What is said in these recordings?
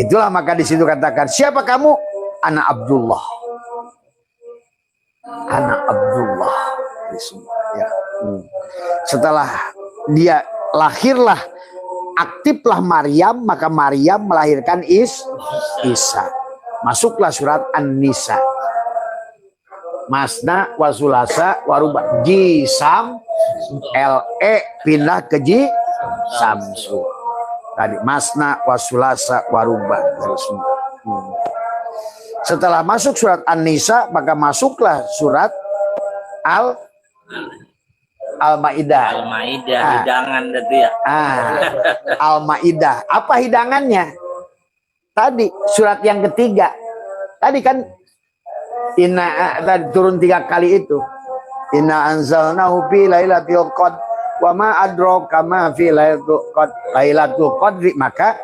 Itulah maka di situ katakan, siapa kamu? Ana Abdullah. Ana Abdullah. Ya. Setelah dia lahirlah, aktiflah Maryam, maka Maryam melahirkan Isa. Masuklah surat An-Nisa. Masna wasulasa waruba. Jisam le pindah ke samsu. Tadi masna wasulasa waruba. Setelah masuk surat An-Nisa, maka masuklah surat Al-Maidah. Al-Maidah, hidangan itu ya. Al-Maidah. Apa hidangannya? Tadi surat yang ketiga. Tadi kan tadi turun 3 kali itu. Inna anzalnahu fi lailatul qadr wa ma adraka ma fi lailatul qadri. Maka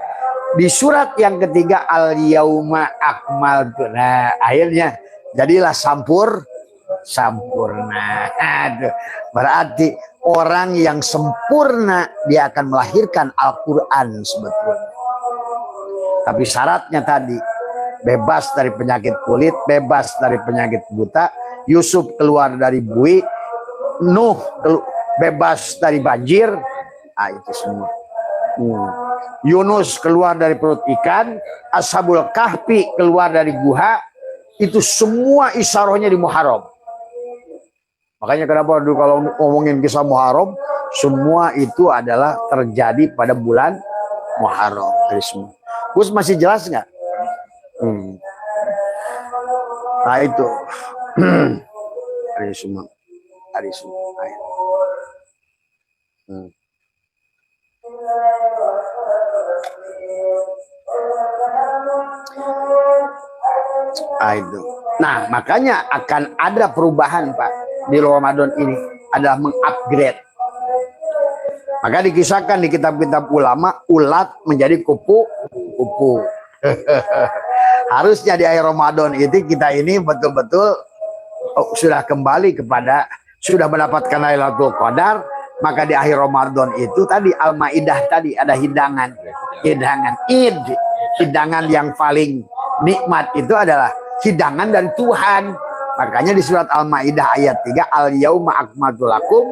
di surat yang ketiga al yauma akmaltu. Nah, akhirnya jadilah sempurna. Aduh, berarti orang yang sempurna dia akan melahirkan Al-Qur'an sebetulnya. Tapi syaratnya tadi bebas dari penyakit kulit, bebas dari penyakit buta, Yusuf keluar dari bui, Nuh bebas dari banjir, itu semua. Yunus keluar dari perut ikan, Ashabul Kahfi keluar dari guha, itu semua isyarahnya di Muharram. Makanya kenapa dulu kalau ngomongin kisah Muharram, semua itu adalah terjadi pada bulan Muharram. Terus masih jelas nggak? Nah itu hari semua. Itu. Nah makanya akan ada perubahan Pak di Ramadan ini, adalah mengupgrade. Maka dikisahkan di kitab-kitab ulama, ulat menjadi kupu-kupu. Harusnya di akhir Ramadan itu kita ini betul-betul sudah kembali kepada, sudah mendapatkan Lailatul Qadar. Maka di akhir Ramadan itu tadi Al-Maidah tadi ada hidangan Id. Hidangan yang paling nikmat itu adalah hidangan dari Tuhan. Makanya di surat Al-Maidah ayat 3, al yauma akmaltu lakum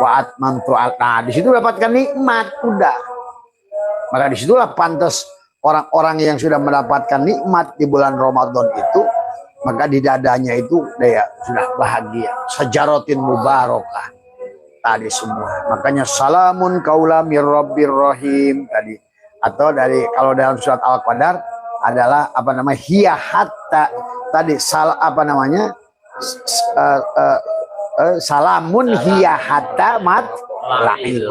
wa atmamtu alaikum. Di situ dapatkan nikmat, udah. Maka disitulah pantas orang-orang yang sudah mendapatkan nikmat di bulan Ramadan itu, maka di dadanya itu dia sudah bahagia. Sajaratin mubarakah tadi semua. Makanya salamun qaula mir rabbir rahim tadi. Atau dari kalau dalam surat Al-Qadar adalah apa namanya? Hiya hatta tadi salamun hiya hatta mat la'il.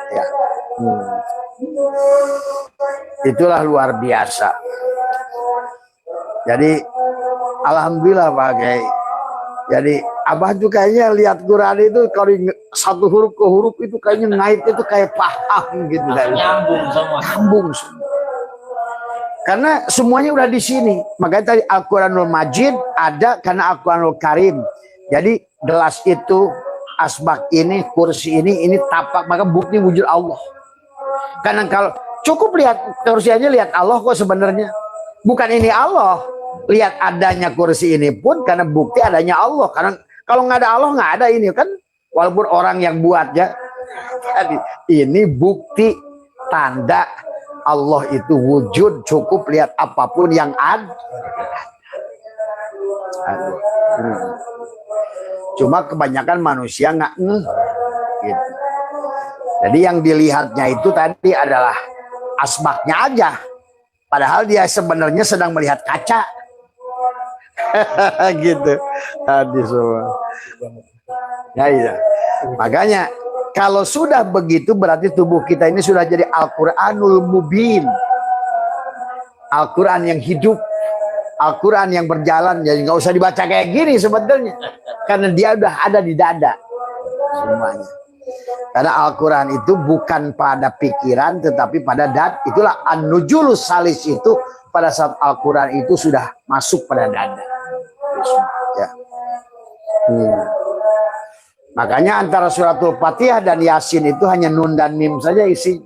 Ya. Itulah luar biasa. Jadi alhamdulillah Pak Kiai. Jadi Abah tuh kayaknya lihat Quran itu kalau satu huruf ke huruf itu kayaknya ngait itu kayak paham gitu. Nyambung semua. Karena semuanya udah di sini. Makanya tadi Al-Quranul Majid ada karena Al-Quranul Karim. Jadi gelas itu, asbak ini, kursi ini tapak, maka bukti wujud Allah. Karena kalau cukup lihat kursi aja, lihat Allah kok sebenarnya. Bukan ini Allah. Lihat adanya kursi ini pun karena bukti adanya Allah. Karena kalau nggak ada Allah nggak ada ini kan. Walaupun orang yang buat ya. Jadi ini bukti tanda Allah itu wujud. Cukup lihat apapun yang ada. Cuma kebanyakan manusia nggak gitu. Jadi yang dilihatnya itu tadi adalah asbaknya aja. Padahal dia sebenarnya sedang melihat kaca. Gitu. Tadi semua. Ya. Makanya kalau sudah begitu berarti tubuh kita ini sudah jadi Al-Quranul Mubin. Al-Quran yang hidup. Al-Quran yang berjalan. Jadi nggak usah dibaca kayak gini sebetulnya. Karena dia udah ada di dada. Semuanya. Karena Al-Quran itu bukan pada pikiran tetapi pada dada. Itulah An-Nujulus Salis itu pada saat Al-Quran itu sudah masuk pada dada. Ya. Makanya antara suratul Fatihah dan Yasin itu hanya nun dan mim saja isi.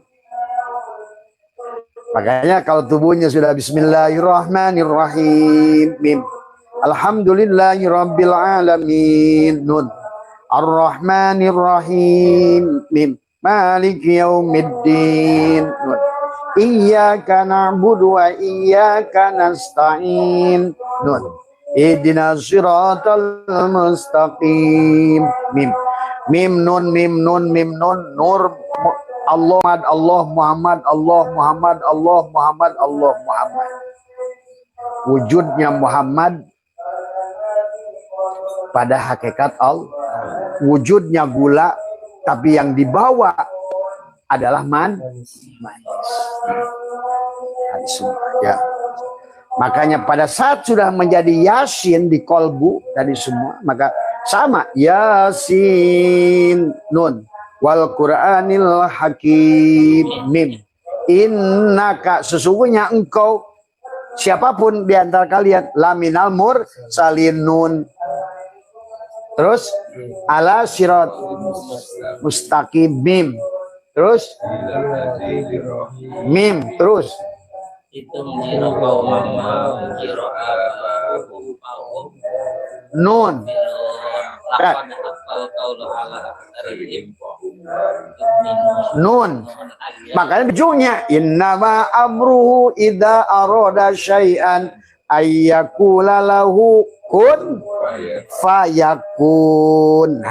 Makanya kalau tubuhnya sudah Bismillahirrahmanirrahim, mim. Alhamdulillahirabbil alamin, nun. Ar-Rahmanirrahim, mim. Maliki yaumiddin, nun. Iyyaka na'budu wa iyyaka nasta'in, nun. Ihdinas siratal mustaqim, mim. Mim nun mim nun mim nun nur Allah Allah Muhammad Allah Muhammad Allah Muhammad Allah Muhammad. Wujudnya Muhammad pada hakikat Allah. Wujudnya gula, tapi yang dibawa adalah manis. Ya. Makanya pada saat sudah menjadi Yasin di kolbu tadi semua, maka sama Yasin nun wal Qur'anil Hakim, mim. Innaka, sesungguhnya engkau, siapapun di antara kalian, laminal mursalin, nun. Terus ala sirat mustaqim, mim. Terus mim. Terus itu mengira nun. Nun. Makanya ujungnya innama amruhu idza arada syai'an ayyakula lahu kun fayakun.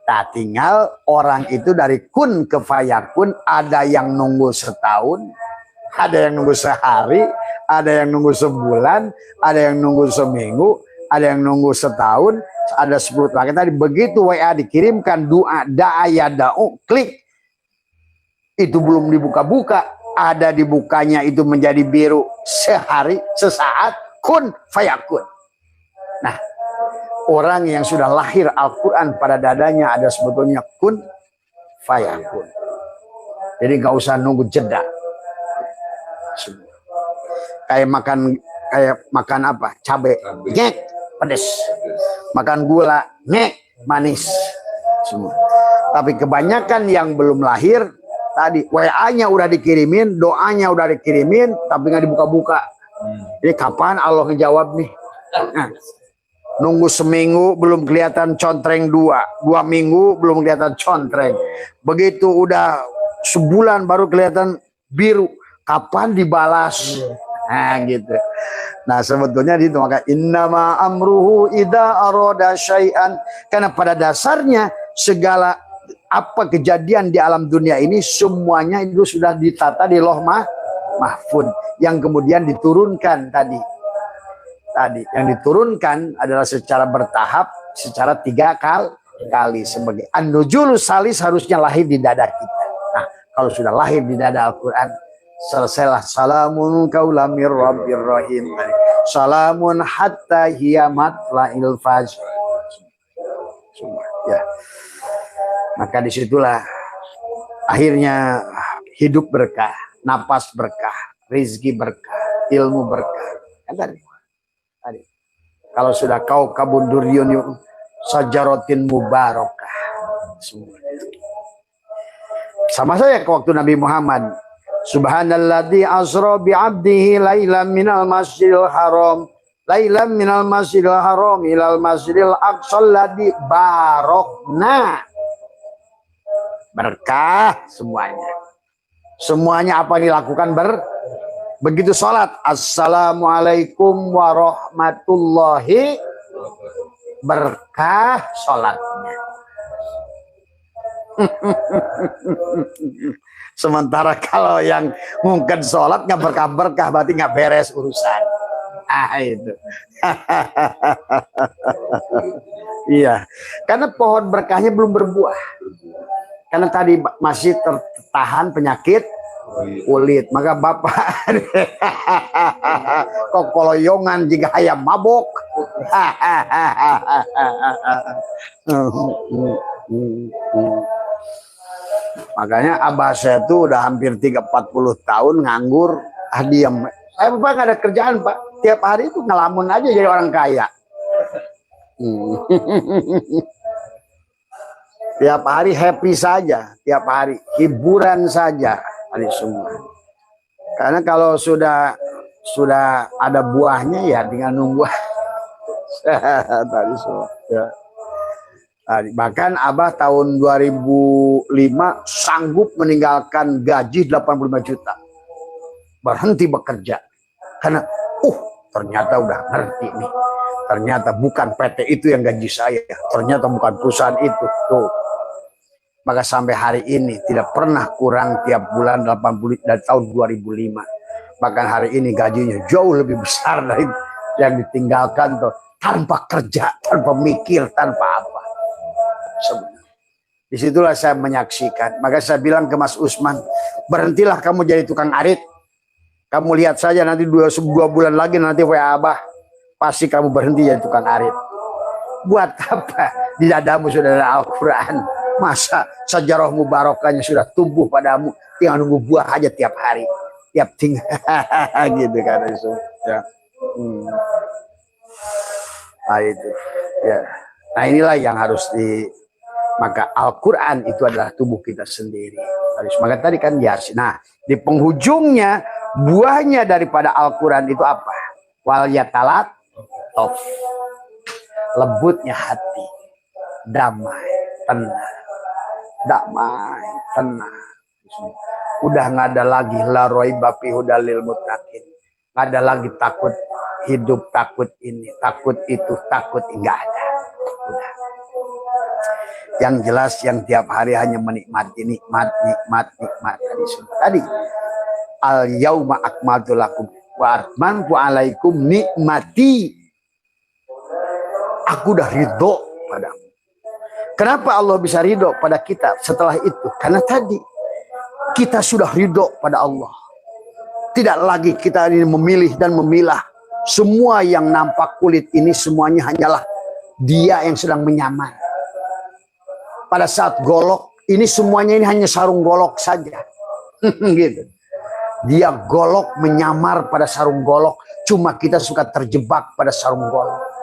Nah, tinggal orang itu dari kun ke fayakun, ada yang nunggu setahun, ada yang nunggu sehari, ada yang nunggu sebulan, ada yang nunggu seminggu, ada yang nunggu setahun, ada 10 tahun. Tadi begitu WA dikirimkan doa da'aya da'u, klik, itu belum dibuka-buka, ada dibukanya itu menjadi biru sehari, sesaat, kun fayakun. Nah, orang yang sudah lahir Al-Quran pada dadanya ada sebetulnya kun fayakun. Jadi nggak usah nunggu jeda. Kayak makan apa? Cabai, ngek, pedes. Makan gula, ngek, manis. Semua. Tapi kebanyakan yang belum lahir tadi WA-nya udah dikirimin, doanya udah dikirimin, tapi nggak dibuka-buka. Jadi kapan Allah ngejawab nih? Nah, nunggu seminggu belum kelihatan contreng, dua minggu belum kelihatan contreng. Begitu udah sebulan baru kelihatan biru. Kapan dibalas? Nah gitu. Nah sebetulnya itu maka innama amruhu idza arada syai'an, karena pada dasarnya segala apa kejadian di alam dunia ini semuanya itu sudah ditata di Lauh Mahfuz yang kemudian diturunkan tadi yang diturunkan adalah secara bertahap, secara 3 kali sebagai an-nuzulus salis harusnya lahir di dada kita. Nah kalau sudah lahir di dada Al-Quran, selesailah salamun qaulam mir rabbir rahim, salamun hatta hiya matla'il fajr. Semua ya. Maka disitulah akhirnya hidup berkah, napas berkah, rizki berkah, ilmu berkah. Kan tadi. Kalau sudah kau kabun duryun sajarotin mubarakah. Semua. Sama saja ke waktu Nabi Muhammad. Subhanalladzi asra bi'abdihi lailan minal masjidil haram ilal masjidil aqsal ladzi barokna. Berkah semuanya apa yang dilakukan begitu sholat assalamualaikum warahmatullahi, berkah sholatnya. Sementara kalau yang mungkin sholat nggak berkah berarti nggak beres urusan. Itu iya, karena pohon berkahnya belum berbuah. Karena tadi masih tertahan penyakit kulit, maka bapak kok koloyongan jika ayam mabok. Makanya abah saya tuh udah hampir 30-40 tahun nganggur, diam. Saya bapak nggak ada kerjaan pak, tiap hari itu ngelamun aja jadi orang kaya. Tiap hari happy saja, tiap hari hiburan saja, hari semua. Karena kalau sudah ada buahnya ya tinggal nunggu. Tadi so, ya. Bahkan Abah tahun 2005 sanggup meninggalkan gaji 85 juta. Berhenti bekerja. Karena ternyata udah ngerti nih. Ternyata bukan PT itu yang gaji saya. Ternyata bukan perusahaan itu. Tuh. Maka sampai hari ini tidak pernah kurang tiap bulan 80 dari tahun 2005. Bahkan hari ini gajinya jauh lebih besar dari yang ditinggalkan tuh. Tanpa kerja, tanpa mikir, tanpa apa. Disitulah saya menyaksikan. Maka saya bilang ke Mas Usman, berhentilah kamu jadi tukang arit. Kamu lihat saja nanti 2 bulan lagi nanti WA Abah. Pasti kamu berhenti jadi tukang arit. Buat apa? Di dadamu sudah ada Al-Quran. Masa sejarah mubarakahnya sudah tumbuh padamu. Tinggal nunggu buah aja tiap hari. Tiap tinggal. Gitu kan. Ya. Nah itu. Ya. Nah inilah yang harus maka Al-Quran itu adalah tubuh kita sendiri. Maka tadi kan Yasin. Nah di penghujungnya buahnya daripada Al-Quran itu apa? Wal yatalat of. Lembutnya hati, damai, tenang, damai, tenang. Udah nggak ada lagi la raiba fi hudalil muttaqin. Nggak ada lagi takut hidup, takut ini, takut itu, takut enggak ada. Udah. Yang jelas yang tiap hari hanya menikmati nikmat. Tadi al yauma akmaltu lakum wa atmamtu alaikum nikmati. Aku udah ridho padamu. Kenapa Allah bisa ridho pada kita setelah itu? Karena tadi kita sudah ridho pada Allah. Tidak lagi kita ini memilih dan memilah. Semua yang nampak kulit ini semuanya hanyalah dia yang sedang menyamar. Pada saat golok, ini semuanya ini hanya sarung golok saja. Gitu. Dia golok menyamar pada sarung golok. Cuma kita suka terjebak pada sarung golok.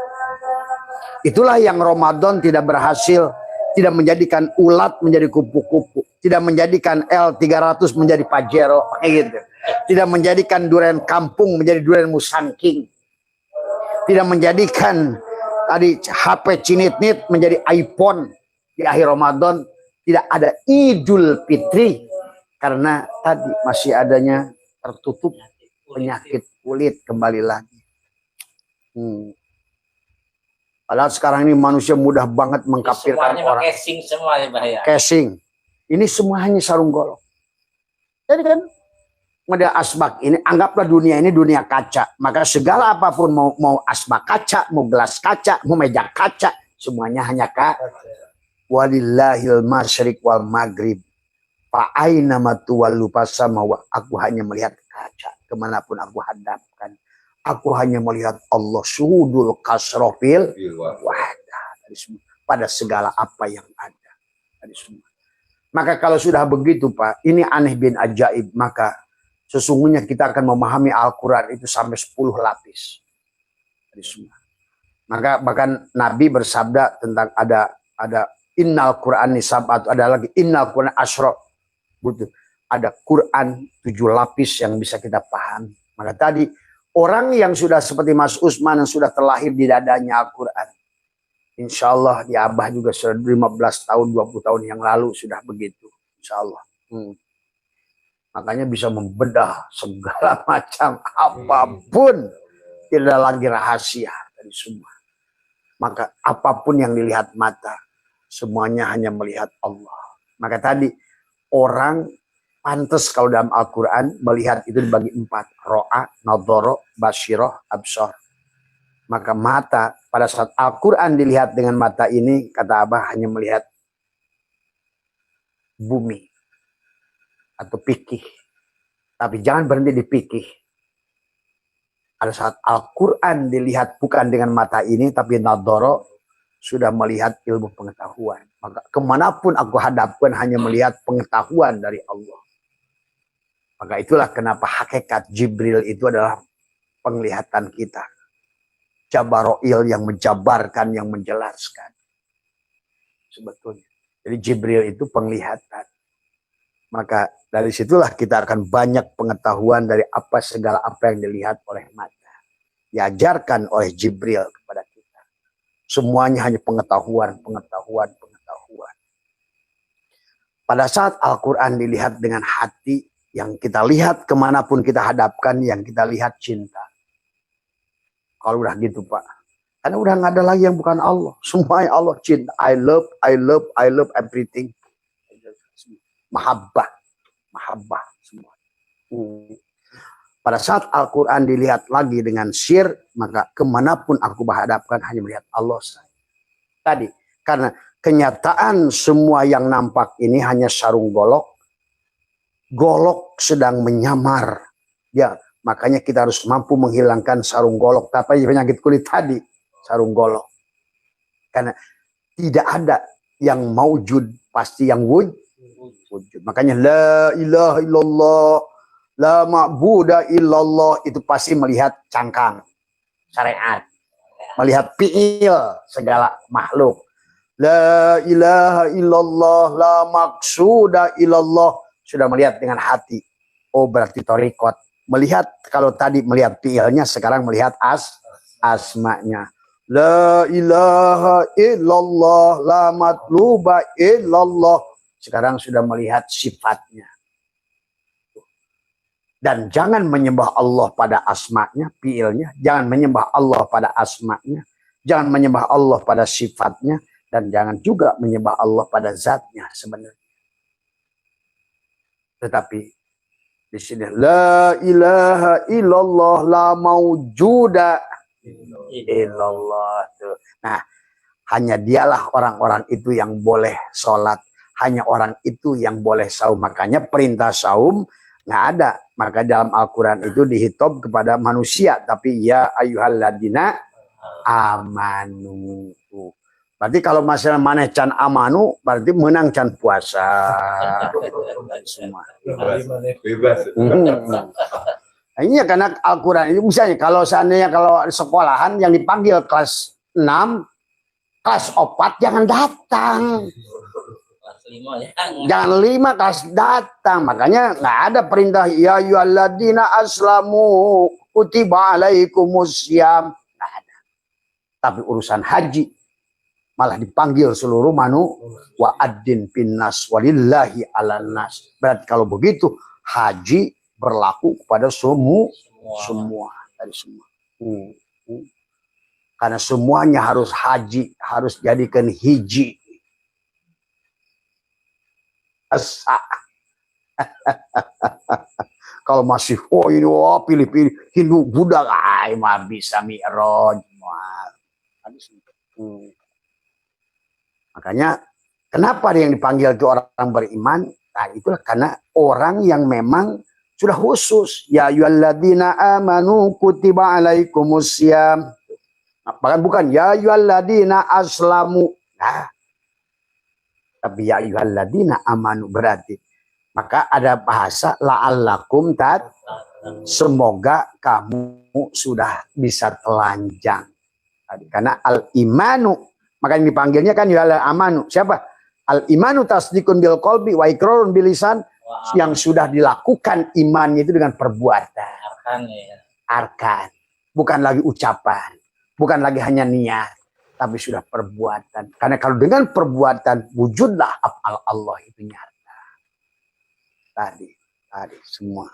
Itulah yang Ramadan tidak berhasil. Tidak menjadikan ulat menjadi kupu-kupu. Tidak menjadikan L300 menjadi Pajero. Gitu. Tidak menjadikan durian kampung menjadi durian musangking. Tidak menjadikan tadi HP cinit-nit menjadi iPhone. Di akhir Ramadan tidak ada Idul Fitri. Karena tadi masih adanya tertutup penyakit kulit kembali lagi. Padahal sekarang ini manusia mudah banget mengkafirkan orang. Casing semua ya, Bah, ya. Casing. Ini semua hanya sarung golok. Jadi kan model asbak ini anggaplah dunia ini dunia kaca. Maka segala apapun mau asbak kaca, mau gelas kaca, mau meja kaca, semuanya hanya kaca. Walillahil masyriq wal maghrib. Fa'aina matuwallu fasama wa. Aku hanya melihat kaca kemanapun aku hadapkan. Aku hanya melihat Allah syuhudul kasrofil wadah pada segala apa yang ada. Maka kalau sudah begitu Pak, ini aneh bin ajaib, maka sesungguhnya kita akan memahami Al-Quran itu sampai 10 lapis. Maka bahkan Nabi bersabda tentang ada innal Quran nisab'at, ada lagi innal Quran asyra. Ada Quran 7 lapis yang bisa kita pahami. Maka tadi orang yang sudah seperti Mas Usman yang sudah terlahir di dadanya Al-Quran. Insya Allah di Abah juga sudah 15 tahun, 20 tahun yang lalu sudah begitu. Insya Allah. Makanya bisa membedah segala macam apapun. Tidak lagi rahasia dari semua. Maka apapun yang dilihat mata, semuanya hanya melihat Allah. Maka tadi orang pantes kalau dalam Al-Quran melihat itu dibagi 4. Ro'a, nadhara, basyirah, absar. Maka mata pada saat Al-Quran dilihat dengan mata ini, kata Abah hanya melihat bumi atau pikih. Tapi jangan berhenti di pikih. Pada saat Al-Quran dilihat bukan dengan mata ini, tapi nadhara, sudah melihat ilmu pengetahuan. Maka kemanapun aku hadapkan hanya melihat pengetahuan dari Allah. Maka itulah kenapa hakikat Jibril itu adalah penglihatan kita. Jabaroil yang menjabarkan, yang menjelaskan. Sebetulnya. Jadi Jibril itu penglihatan. Maka dari situlah kita akan banyak pengetahuan dari segala apa yang dilihat oleh mata. Diajarkan oleh Jibril kepada kita. Semuanya hanya pengetahuan. Pada saat Al-Quran dilihat dengan hati, yang kita lihat kemanapun kita hadapkan, yang kita lihat cinta. Kalau udah gitu Pak, karena udah nggak ada lagi yang bukan Allah. Semuanya Allah cinta. I love everything. Mahabbah semua. Pada saat Al-Quran dilihat lagi dengan syir, maka kemanapun aku berhadapkan hanya melihat Allah. Tadi, karena kenyataan semua yang nampak ini hanya sarung golok. Golok sedang menyamar. Ya, makanya kita harus mampu menghilangkan sarung golok. Tapi penyakit kulit tadi, sarung golok. Karena tidak ada yang maujud, pasti yang wujud. Makanya la ilaha illallah, la ma'buda illallah, itu pasti melihat cangkang syariat, melihat fiil segala makhluk. La ilaha illallah, la maksuda illallah, sudah melihat dengan hati. Oh berarti torikot. Melihat, kalau tadi melihat fiilnya, sekarang melihat asmanya. La ilaha illallah, la matluba illallah, sekarang sudah melihat sifatnya. Dan jangan menyembah Allah pada asmanya, fiilnya. Jangan menyembah Allah pada asmanya. Jangan menyembah Allah pada sifatnya. Dan jangan juga menyembah Allah pada zatnya sebenarnya. Tetapi di sini la ilaha illallah, la maujuda illallah. Nah, hanya dialah orang-orang itu yang boleh sholat. Hanya orang itu yang boleh saum. Makanya perintah saum nggak ada. Maka dalam Al-Quran itu dihitob kepada manusia. Tapi ya ayyuhalladzina amanu. Berarti kalau masalah maneh can amanu, berarti menang can puasa. Semua. Bebas. Ini karena Al-Quran itu misalnya kalau seandainya kalau sekolahan yang dipanggil kelas 6, kelas 4 jangan datang. Jangan 5 kelas datang. Makanya nggak ada perintah ya ayyuhalladzina aslamu kutiba alaikumussyam. Nggak ada. Tapi urusan haji malah dipanggil seluruh wa addin pinnas walillahi ala nas. Berarti kalau begitu haji berlaku kepada semua. Karena semuanya harus haji, harus jadikan hiji. Kalau masih ini pilih-pilih Hindu Buddha mah bisa mi'raj. Makanya kenapa yang dipanggil ke orang beriman? Nah, itulah karena orang yang memang sudah khusus. Ya ayyuhalladzina amanu kutiba alaikumussyam. Bahkan bukan ya ayyuhalladzina aslamu. Nah, tapi ya ayyuhalladzina amanu berarti. Maka ada bahasa la'allakum semoga kamu sudah bisa telanjang. Karena al-imanu, maka yang dipanggilnya kan ya al-amanu. Siapa? Al-imanu tasdikun bil qalbi wa iqrarun bil lisan. Yang sudah dilakukan imannya itu dengan perbuatan. Arkan. Bukan lagi ucapan. Bukan lagi hanya niat. Tapi sudah perbuatan. Karena kalau dengan perbuatan wujudlah af'al Allah itu nyata. Tadi semua.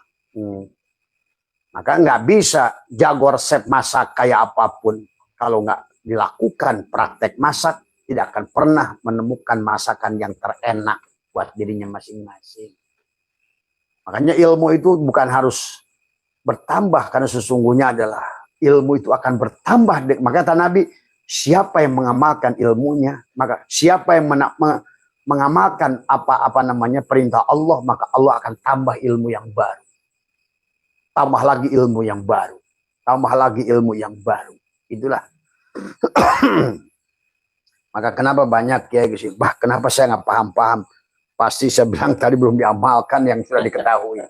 Maka nggak bisa jago resep masak kayak apapun. Kalau nggak dilakukan praktek masak, tidak akan pernah menemukan masakan yang terenak buat dirinya masing-masing. Makanya ilmu itu bukan harus bertambah, karena sesungguhnya adalah ilmu itu akan bertambah. Maka kata Nabi, siapa yang mengamalkan ilmunya, maka siapa yang mengamalkan apa namanya perintah Allah, maka Allah akan tambah ilmu yang baru. Tambah lagi ilmu yang baru. Tambah lagi ilmu yang baru. Itulah. Maka kenapa banyak ya gitu, kenapa saya nggak paham-paham? Pasti saya bilang tadi belum diamalkan yang sudah diketahui.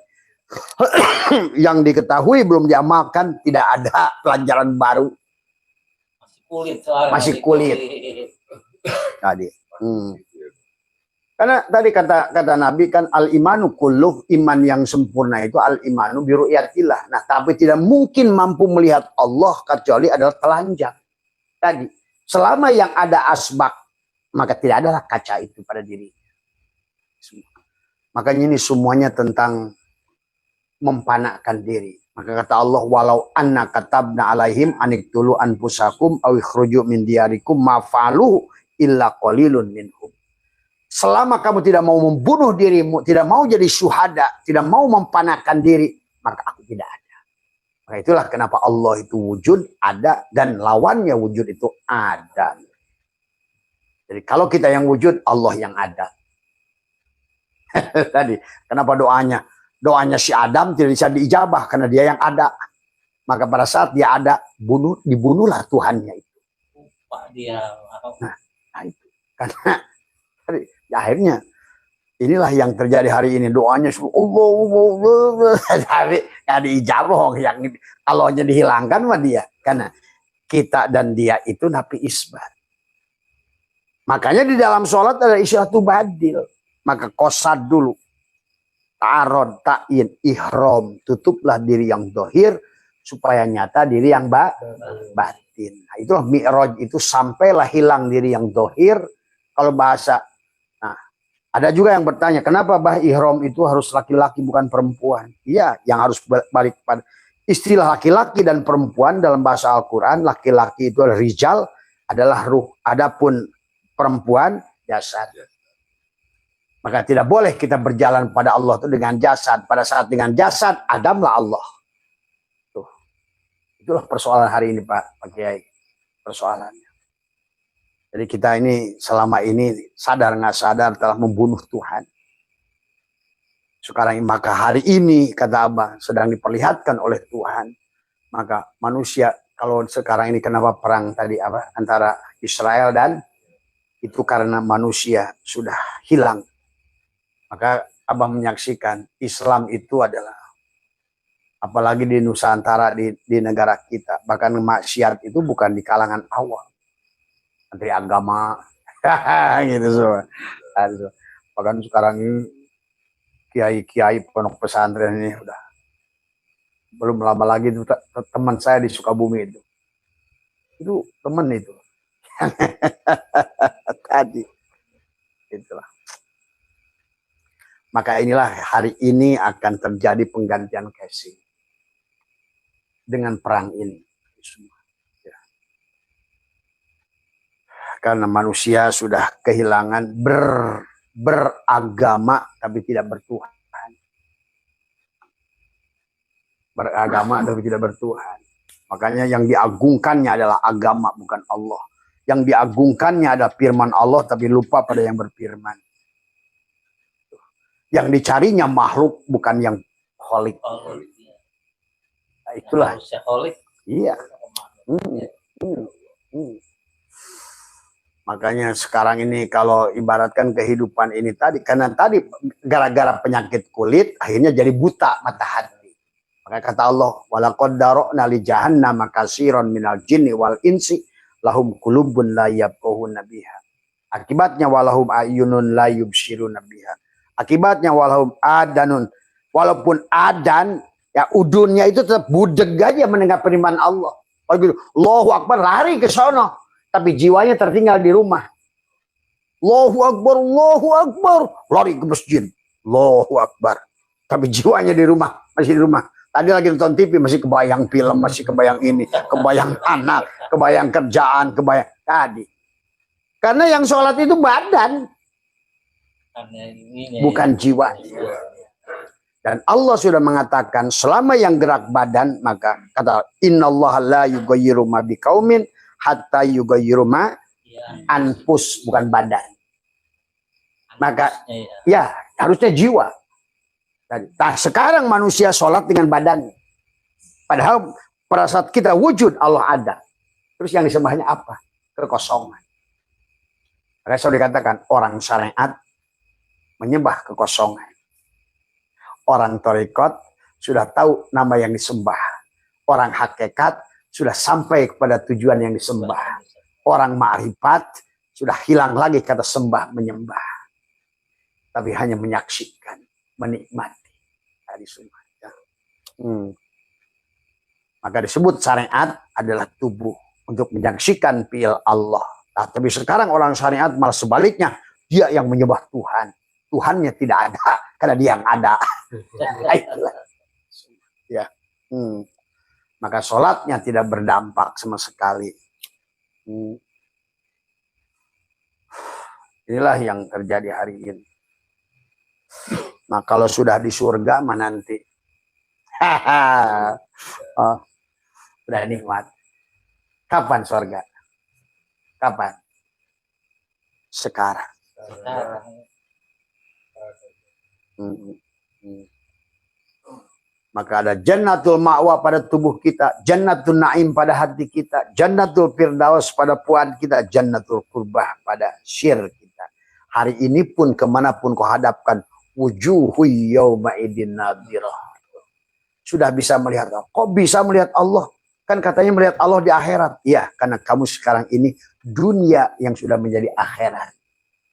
Yang diketahui belum diamalkan, tidak ada pelajaran baru. Masih kulit. Masih kulit. Tadi. Karena tadi kata Nabi kan al-imanu kulluh, iman yang sempurna itu al-imanu biru'yatillah. Nah, tapi tidak mungkin mampu melihat Allah kecuali adalah telanjang. Tadi, selama yang ada asbak, maka tidak adalah kaca itu pada diri. Makanya ini semuanya tentang mempanakkan diri. Maka kata Allah, walau anna katabna alaihim aniktulu anfusakum aw ikhruju min diyarikum ma fa'aluhu illa qalilun minhum. Selama kamu tidak mau membunuh dirimu, tidak mau jadi syuhada, tidak mau mempanahkan diri, maka aku tidak ada. Maka itulah kenapa Allah itu wujud, ada, dan lawannya wujud itu ada. Jadi kalau kita yang wujud, Allah yang ada. Tadi, kenapa doanya si Adam tidak bisa diijabah karena dia yang ada. Maka pada saat dia ada, dibunuhlah Tuhannya itu. Pak dia. Nah itu. Karena ya, akhirnya inilah yang terjadi hari ini, doanya Allah tapi nggak diijabah, yang Allahnya dihilangkan mah dia, karena kita dan dia itu napi isbat. Makanya di dalam sholat ada isyatu badil, maka qasad dulu, ta'arud, ta'yin, ihram, tutuplah diri yang dohir supaya nyata diri yang batin. Nah, itulah mi'raj, itu sampailah hilang diri yang dohir. Kalau bahasa, nah ada juga yang bertanya, kenapa ihram itu harus laki-laki bukan perempuan? Iya, yang harus balik pada istilah laki-laki dan perempuan dalam bahasa Al-Quran. Laki-laki itu adalah rijal, adalah ruh. Adapun perempuan jasad. Maka tidak boleh kita berjalan pada Allah itu dengan jasad. Pada saat dengan jasad, Adamlah Allah. Tuh. Itulah persoalan hari ini Pak Kiai. Persoalannya. Jadi kita ini selama ini sadar nggak sadar telah membunuh Tuhan. Sekarang maka hari ini kata Abah sedang diperlihatkan oleh Tuhan. Maka manusia kalau sekarang ini kenapa perang tadi apa antara Israel dan itu karena manusia sudah hilang. Maka Abah menyaksikan Islam itu adalah apalagi di Nusantara di negara kita, bahkan maksiat itu bukan di kalangan awam. Menteri agama gitu semua. Bahkan sekarang ini kiai-kiai pondok pesantren ini udah belum lama lagi itu teman saya di Sukabumi itu teman itu tadi itulah. Maka inilah hari ini akan terjadi penggantian casing dengan perang ini semua. Karena manusia sudah kehilangan beragama tapi tidak bertuhan. Beragama tapi tidak bertuhan. Makanya yang diagungkannya adalah agama bukan Allah. Yang diagungkannya adalah firman Allah tapi lupa pada yang berfirman. Yang dicarinya makhluk bukan yang kholik. Nah, itulah. Iya. Makanya sekarang ini kalau ibaratkan kehidupan ini tadi, karena tadi gara-gara penyakit kulit akhirnya jadi buta mata hati. Maka kata Allah, walaqad dara'na li jahannama katsiran minal jinni wal insi lahum qulubun la yafqahuna biha. Akibatnya walahum ayunun la yubsiruna biha. Akibatnya walahum adanun, walaupun adan ya udunnya itu tetap budeg aja mendengar firman Allah. Allahu Akbar lari ke sono. Tapi jiwanya tertinggal di rumah. Allahu Akbar, lari ke masjid. Allahu Akbar. Tapi jiwanya di rumah, masih di rumah. Tadi lagi nonton TV, masih kebayang film, masih kebayang ini, kebayang anak, kebayang kerjaan, kebayang tadi. Karena yang sholat itu badan, bukan jiwa. Dan Allah sudah mengatakan, selama yang gerak badan, maka kata, innallaha la yughayyiru ma biqaumin hatta yughayyiru ma anfus, bukan badan. Maka ya harusnya jiwa. Nah, sekarang manusia sholat dengan badan. Padahal pada saat kita wujud Allah ada. Terus yang disembahnya apa? Kekosongan. Makanya sudah dikatakan orang syariat menyembah kekosongan. Orang torikot sudah tahu nama yang disembah. Orang hakikat sudah sampai kepada tujuan yang disembah. Orang ma'rifat sudah hilang lagi kata sembah menyembah. tapi hanya menyaksikan, menikmati tadi semua. Ya. Maka disebut syariat adalah tubuh untuk menyaksikan fi'il Allah. Nah, tapi sekarang orang syariat malah sebaliknya, dia yang menyembah Tuhan. Tuhannya tidak ada karena dia yang ada. Ya. Maka sholatnya tidak berdampak sama sekali. Inilah yang terjadi hari ini. Nah, kalau sudah di surga mah nanti udah nikmat. Kapan surga? Kapan? Sekarang. Maka ada jannatul ma'wa pada tubuh kita, jannatul na'im pada hati kita, jannatul firdaus pada puan kita, jannatul qurbah pada syir kita. Hari ini pun kemanapun kau hadapkan, wujuhu yawma idin nadirah. Sudah bisa melihat Allah. Kok bisa melihat Allah? Kan katanya melihat Allah di akhirat. Iya, karena kamu sekarang ini dunia yang sudah menjadi akhirat.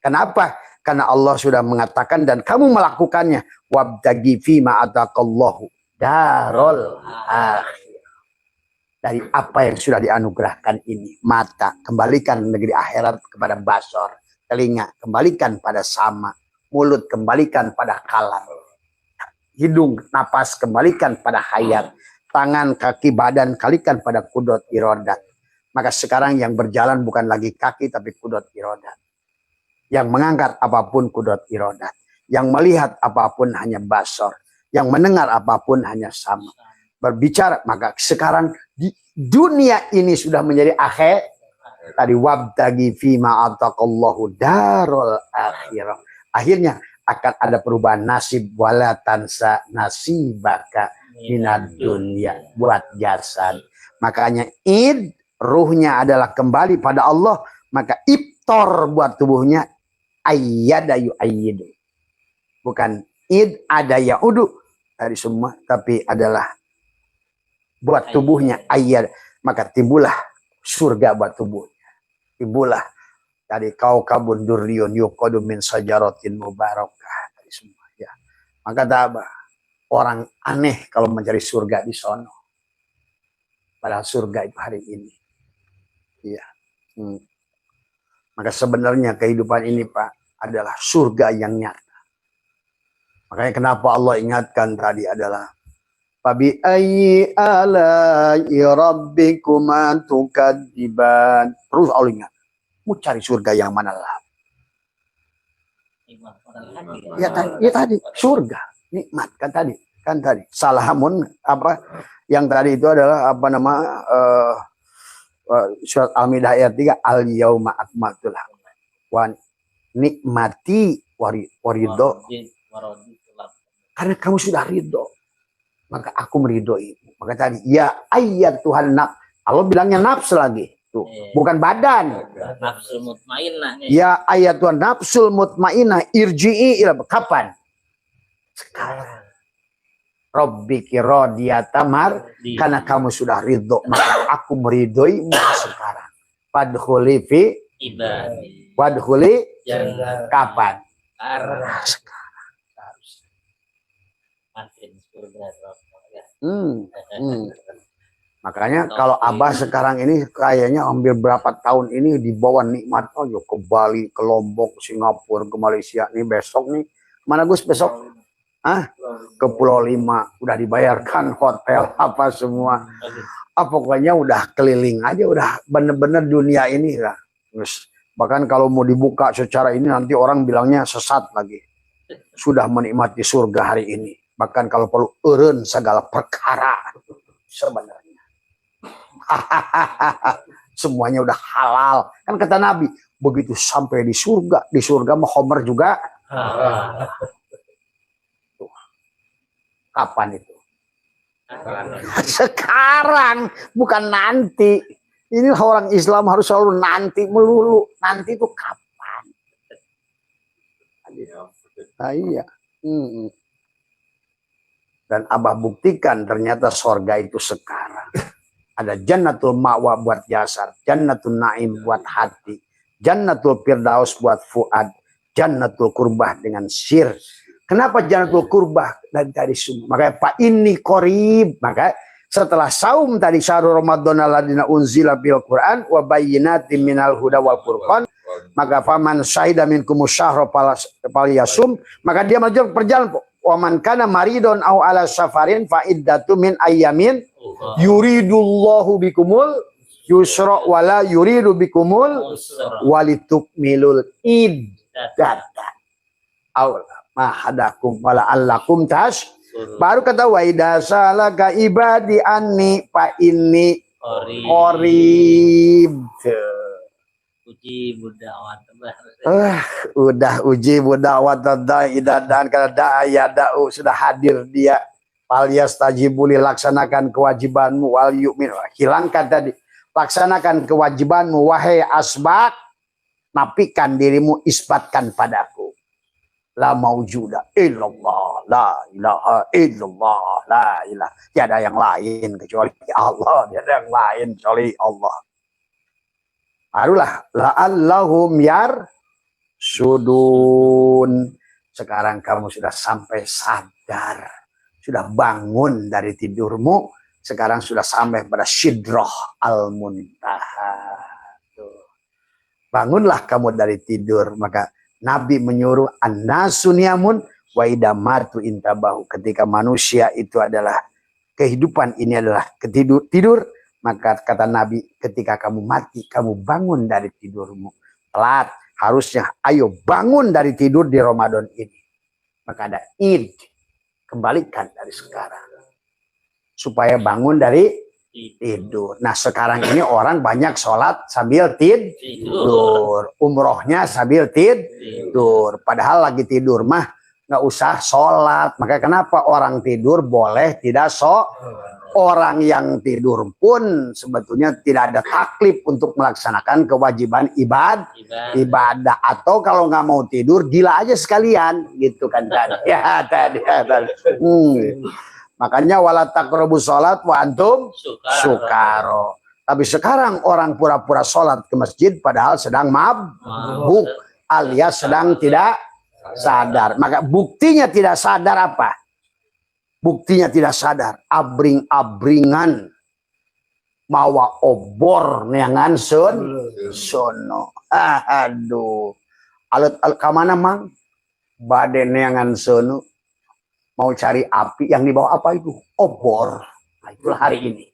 Kenapa? Karena Allah sudah mengatakan dan kamu melakukannya. Wabtagi fima ataqallahu darul akhir. Dari apa yang sudah dianugerahkan ini. Mata, kembalikan negeri akhirat kepada basor. Telinga, kembalikan pada sama. Mulut, kembalikan pada kalam. Hidung, napas, kembalikan pada hayat. Tangan, kaki, badan, kalikan pada kudrat irodat. Maka sekarang yang berjalan bukan lagi kaki, tapi kudrat irodat. Yang mengangkat apapun kudrat irodat. Yang melihat apapun hanya basor. Yang mendengar apapun hanya sama. Berbicara, maka sekarang di dunia ini sudah menjadi akhir. Tadi wabtagi fima ataqallahu darul akhirah. Akhirnya akan ada perubahan nasib wala tansa nasibaka minad dunya buat jasad. Makanya id ruhnya adalah kembali pada Allah, maka iftar buat tubuhnya ayyadayu ayyidu. Bukan id ada yaudu dari semua, tapi adalah buat tubuhnya ayyad, maka timbullah surga buat tubuhnya. Timbullah dari kaukabun durriyun yuqadu min sajaratin mubarakah dari semua ya. Maka tak orang aneh kalau mencari surga di sono. Padahal surga itu hari ini. Iya. Maka sebenarnya kehidupan ini Pak adalah surga yang nyata. Makanya kenapa Allah ingatkan tadi adalah Fabi ayyi ala'i rabbikuma tukadziban. Terus Allah ingat. Mau cari surga yang mana lah? Ya tadi surga nikmat kan tadi salamun apa yang tadi itu adalah apa nama surat Al-Maidah ayat 3 al yauma akmaltu lakum wa nikmati warido karena kamu sudah ridho maka aku meridhoi. Maka tadi ya ayat Tuhan Allah bilangnya nafs lagi. Bukan badan. Nafsul mutmainnah. Ya ayat Tuhan nafsul mutmainnah irji'i ila kapan? Sekarang. Rabbiki radiyatamar karena kamu sudah ridho maka aku meridhoi sekarang. Fadkhuli fi ibadi. Wadkhuli kapan? Sekarang. Makanya kalau Abah sekarang ini kayaknya hampir berapa tahun ini dibawa nikmat ke Bali, ke Lombok, Singapura, ke Malaysia nih besok nih. Mana Gus besok? Ke Pulau Lima udah dibayarkan hotel apa semua. Pokoknya udah keliling aja udah bener-bener dunia ini lah. Bahkan kalau mau dibuka secara ini nanti orang bilangnya sesat lagi. Sudah menikmati surga hari ini. Bahkan kalau perlu eureun segala perkara sebenarnya. Semuanya udah halal kan kata Nabi begitu sampai di surga mah Homer juga tuh. Kapan itu sekarang bukan nanti. Ini orang Islam harus selalu nanti melulu. Nanti itu kapan? Iya. Dan Abah buktikan ternyata surga itu sekarang. Ada jannatul ma'wa buat jasad, jannatul na'im buat hati, jannatul firdaus buat fuad, jannatul qurbah dengan sir. Kenapa jannatul qurbah dan tadi semua? Makanya Pak ini qorib. Maka setelah saum tadi syahrul Ramadan alladziina unzila bil Qur'an wa bayyinatin minal huda wal furqan, maka faman syahida minkumus syahra falyasum, maka dia maju perjalanan. Wa man kana maridon au ala safarin fa iddatu min ayyamin yuridullahu bikumul yusra wala yuridu bikumul walitukmilul iddata aw mahadakum wala allakum tas. Baru kata wa idza salaka ibadi anni fa inni qarib. Uji budawat. Udah uji budawat dan kata da'aya da'u sudah hadir dia. Fal yastajibuli, laksanakan kewajibanmu wal yu'min. Hilangkan tadi. Laksanakan kewajibanmu wahai asbak, nafikan dirimu, isbatkan padaku. La maujuda illallah, la ilaha illallah, la ilaha. Tiada yang lain kecuali Allah, tiada yang lain kecuali Allah. Barulah la'allahum sudun. Sekarang kamu sudah sampai sadar, sudah bangun dari tidurmu, sekarang sudah sampai pada Sidrah al-Muntaha. Bangunlah kamu dari tidur. Maka Nabi menyuruh an-nasu niyamun wa idza martu intabahu. Ketika manusia itu adalah kehidupan, ini adalah tidur, maka kata Nabi, ketika kamu mati, kamu bangun dari tidurmu. Telat, harusnya ayo bangun dari tidur di Ramadan ini. Maka ada id, kembalikan dari sekarang. Supaya bangun dari tidur. Nah sekarang ini orang banyak sholat sambil tidur. Umrohnya sambil tidur. Padahal lagi tidur mah nggak usah sholat. Maka kenapa orang tidur boleh tidak sholat? Orang yang tidur pun sebetulnya tidak ada taklif untuk melaksanakan kewajiban ibadah. Atau kalau nggak mau tidur, gila aja sekalian, gitu kan tadi. Ya tadi. Makanya wala taqrabu sholat wa antum sukaro. Tapi sekarang orang pura-pura sholat ke masjid padahal sedang mabuk alias sedang tidak sadar. Maka buktinya tidak sadar apa? Buktinya tidak sadar, abring-abringan mawa obor neangan sono. Aduh. Alut kamana mang? Bade neangan sono. Mau cari api, yang dibawa apa itu? Obor. Nah, itulah hari ini.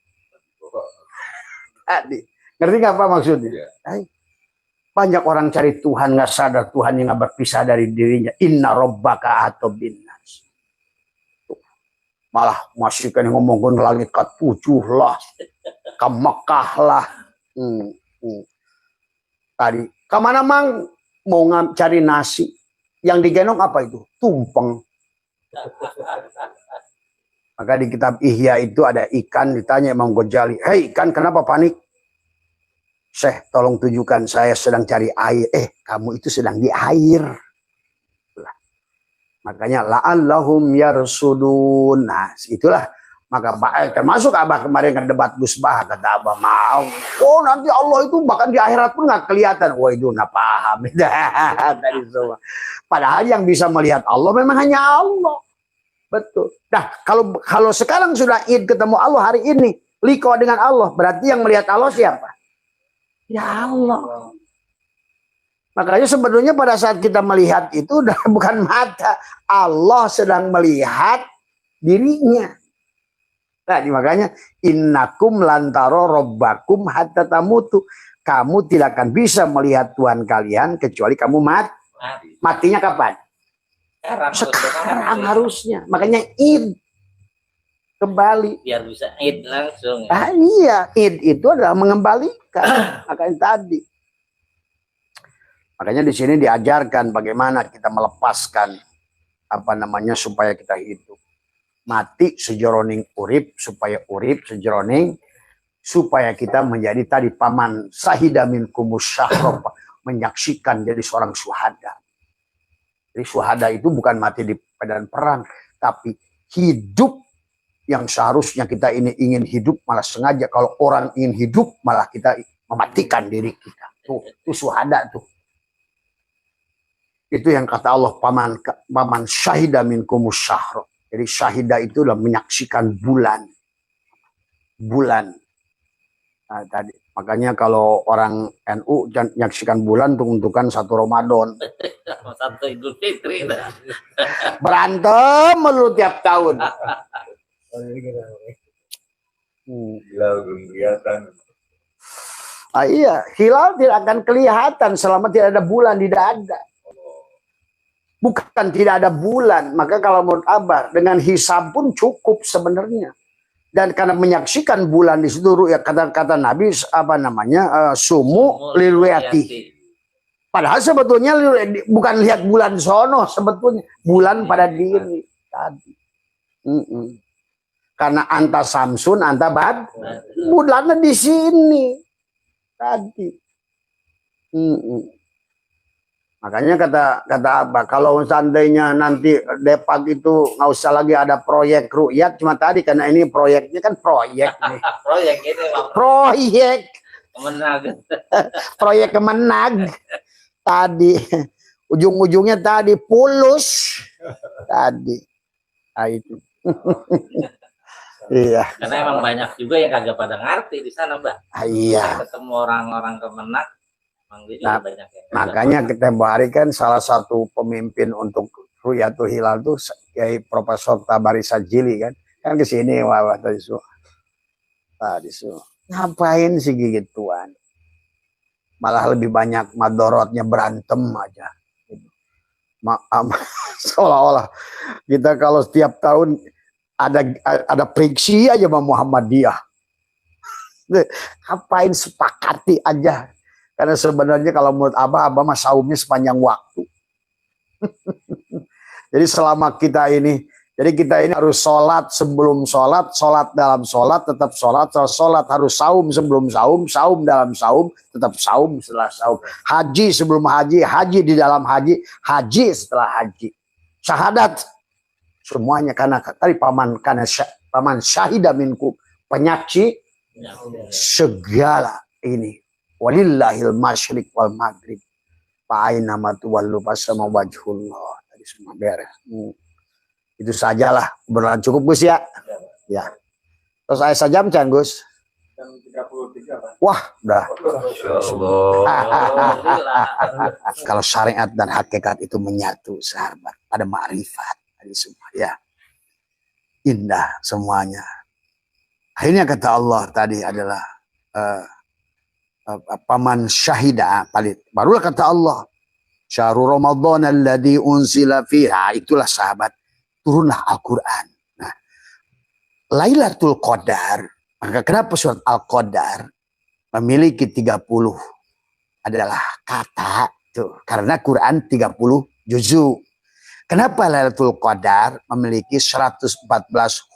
Ngerti nggak apa maksudnya? Banyak orang cari Tuhan nggak sadar Tuhan yang nggak berpisah dari dirinya. Inna robbaka atau binnas. Malah masih kan ngomongin langit ke 7 lah, ke Mekah lah. Tadi kemana mang mau cari nasi? Yang digendong apa itu? Tumpeng. Maka di kitab Ihya itu ada ikan, ditanya Imam Ghazali, hei ikan kenapa panik? Syekh tolong tunjukkan, saya sedang cari air. Kamu itu sedang di air. Makanya la'allahum yarsudun. Nah itulah. Maka termasuk Abah kemarin kan debat Gus Bah, kata Abah mau. Oh nanti Allah itu bahkan di akhirat pun nggak kelihatan. Wah itu nggak paham. Dari semua. Padahal yang bisa melihat Allah memang hanya Allah. Betul. Nah kalau sekarang sudah id ketemu Allah hari ini, liqa dengan Allah, berarti yang melihat Allah siapa? Ya Allah. Makanya sebetulnya pada saat kita melihat itu udah bukan mata. Allah sedang melihat dirinya. Nah, makanya innakum lantaro robbakum hatta tamutu. Kamu tidak akan bisa melihat Tuhan kalian kecuali kamu mati. Matinya kapan? Sekarang harusnya. Makanya id kembali. Biar bisa id langsung. Iya, id itu adalah mengembalikan. Makanya tadi. Makanya di sini diajarkan bagaimana kita melepaskan supaya kita hidup. Mati sejroning urip supaya urip sejroning, supaya kita menjadi tadi paman sahida minkumus syahra, menyaksikan jadi seorang syuhada. Jadi syuhada itu bukan mati di medan perang, tapi hidup yang seharusnya kita ini ingin hidup malah sengaja. Kalau orang ingin hidup malah kita mematikan diri kita. Tuh, itu syuhada tuh. Itu yang kata Allah, paman syahida minkumus syahr. Jadi syahida itu adalah menyaksikan bulan. Nah, tadi makanya kalau orang NU menyaksikan bulan untuk satu Ramadan. Satu Idul Fitri. Berantem melulu tiap tahun. Iya, hilal tidak akan kelihatan selama tidak ada bulan, tidak ada. Bukan tidak ada bulan, maka kalau menurut Abah dengan hisab pun cukup sebenarnya. Dan karena menyaksikan bulan di situ ya kata Nabi apa namanya sumu lilwiyati. Padahal sebetulnya bukan lihat bulan sono, sebetulnya bulan pada diri tadi. Karena anta samsun, anta bad, bulannya di sini tadi. Makanya kata apa? Kalau seandainya nanti Depak itu nggak usah lagi ada proyek rukyat, cuma tadi karena ini proyeknya kan proyek nih. Proyek itu Proyek Kemenag. Proyek Kemenag tadi ujung-ujungnya tadi pulus tadi. Nah, itu. Iya. Karena emang banyak juga yang kagak pada ngerti di sana, Mbak. Iya. Ketemu orang-orang Kemenag. Nah, makanya kita hari kan salah satu pemimpin untuk Ruyatul Hilal tuh Kiai Profesor Tabari Sajili kan kesini tadi ngapain sih gituan, malah lebih banyak madorotnya berantem aja. Seolah-olah kita kalau setiap tahun ada friksi aja sama Muhammadiyah, ngapain sepakati aja. Karena sebenarnya kalau menurut Abah mah saumnya sepanjang waktu. Jadi selama kita ini harus sholat sebelum sholat, sholat dalam sholat, tetap sholat harus saum sebelum saum, saum dalam saum, tetap saum setelah saum. Haji sebelum haji, haji di dalam haji, haji setelah haji. Syahadat semuanya karena tadi paman syahida minkum, penyaksi segala ini. Walillahil masyriq wal maghrib. Fa'aina ma tuwallu fasama wajhullah. Tadi semua beres. Itu sajalah. Beneran cukup Gus ya? Ya. Terus saya sajam can Gus? Jam 33 Pak. Wah, udah. Kalau syariat dan hakikat itu menyatu sahabat, ada ma'rifat tadi semua ya. Indah semuanya. Akhirnya kata Allah tadi adalah paman syahida palit. Barulah kata Allah, syahrul Ramadan alladzi unzila fiha, itulah sahabat turunlah Al-Qur'an. Nah, Lailatul Qadar, maka kenapa surat Al-Qadar memiliki 30 adalah kata tuh, karena Quran 30 juzu. Kenapa Lailatul Qadar memiliki 114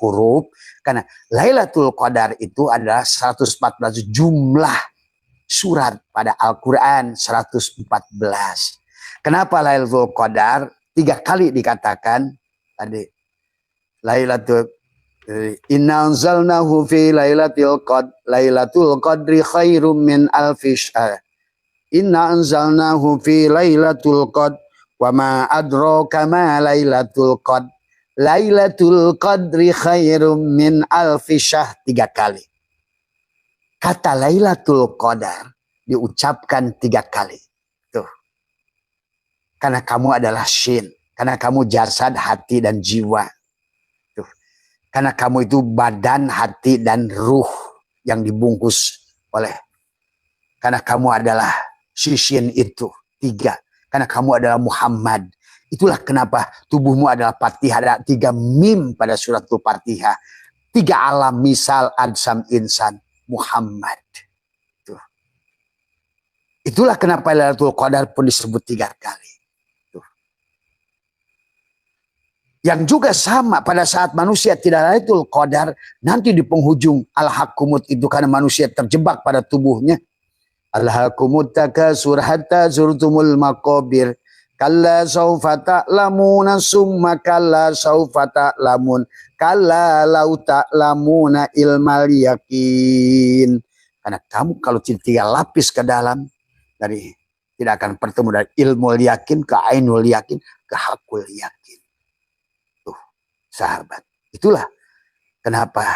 huruf? Karena Lailatul Qadar itu adalah 114 jumlah surat pada Al-Quran 114. Kenapa Lailatul Qadar 3 kali dikatakan tadi? Lailatul inna anzalnahu fi lailatul qadri khairum min alfi syahr. Inna anzalnahu fi lailatul qadr wa ma adraka ma lailatul qadr. Lailatul qadri khairum min alfi syahr 3 kali. Kata Lailatul Qadar diucapkan 3 kali. Tuh. Karena kamu adalah syin. Karena kamu jasad, hati, dan jiwa. Tuh. Karena kamu itu badan, hati, dan ruh yang dibungkus oleh. Karena kamu adalah syin itu. 3. Karena kamu adalah Muhammad. Itulah kenapa tubuhmu adalah Fatihah. Ada 3 mim pada suratul Fatihah. 3 alam, misal, adsam, insan. Muhammad. Tuh. Itulah kenapa Lailatul Qadar pun disebut 3 kali. Tuh. Yang juga sama pada saat manusia tidak Lailatul Qadar, nanti di penghujung al-hakumut itu karena manusia terjebak pada tubuhnya. Al-hakumut takasur hatta zurtumul maqabir. Kalla saufa ta'lamuna summa kalla saufa ta'lamun. Kalla lau ta'lamuna ilmal yakin. Karena kamu kalau 3 lapis ke dalam dari Tidak akan bertemu dari ilmu yakin ke ainul yakin ke hakul yakin. Tuh, sahabat. Itulah kenapa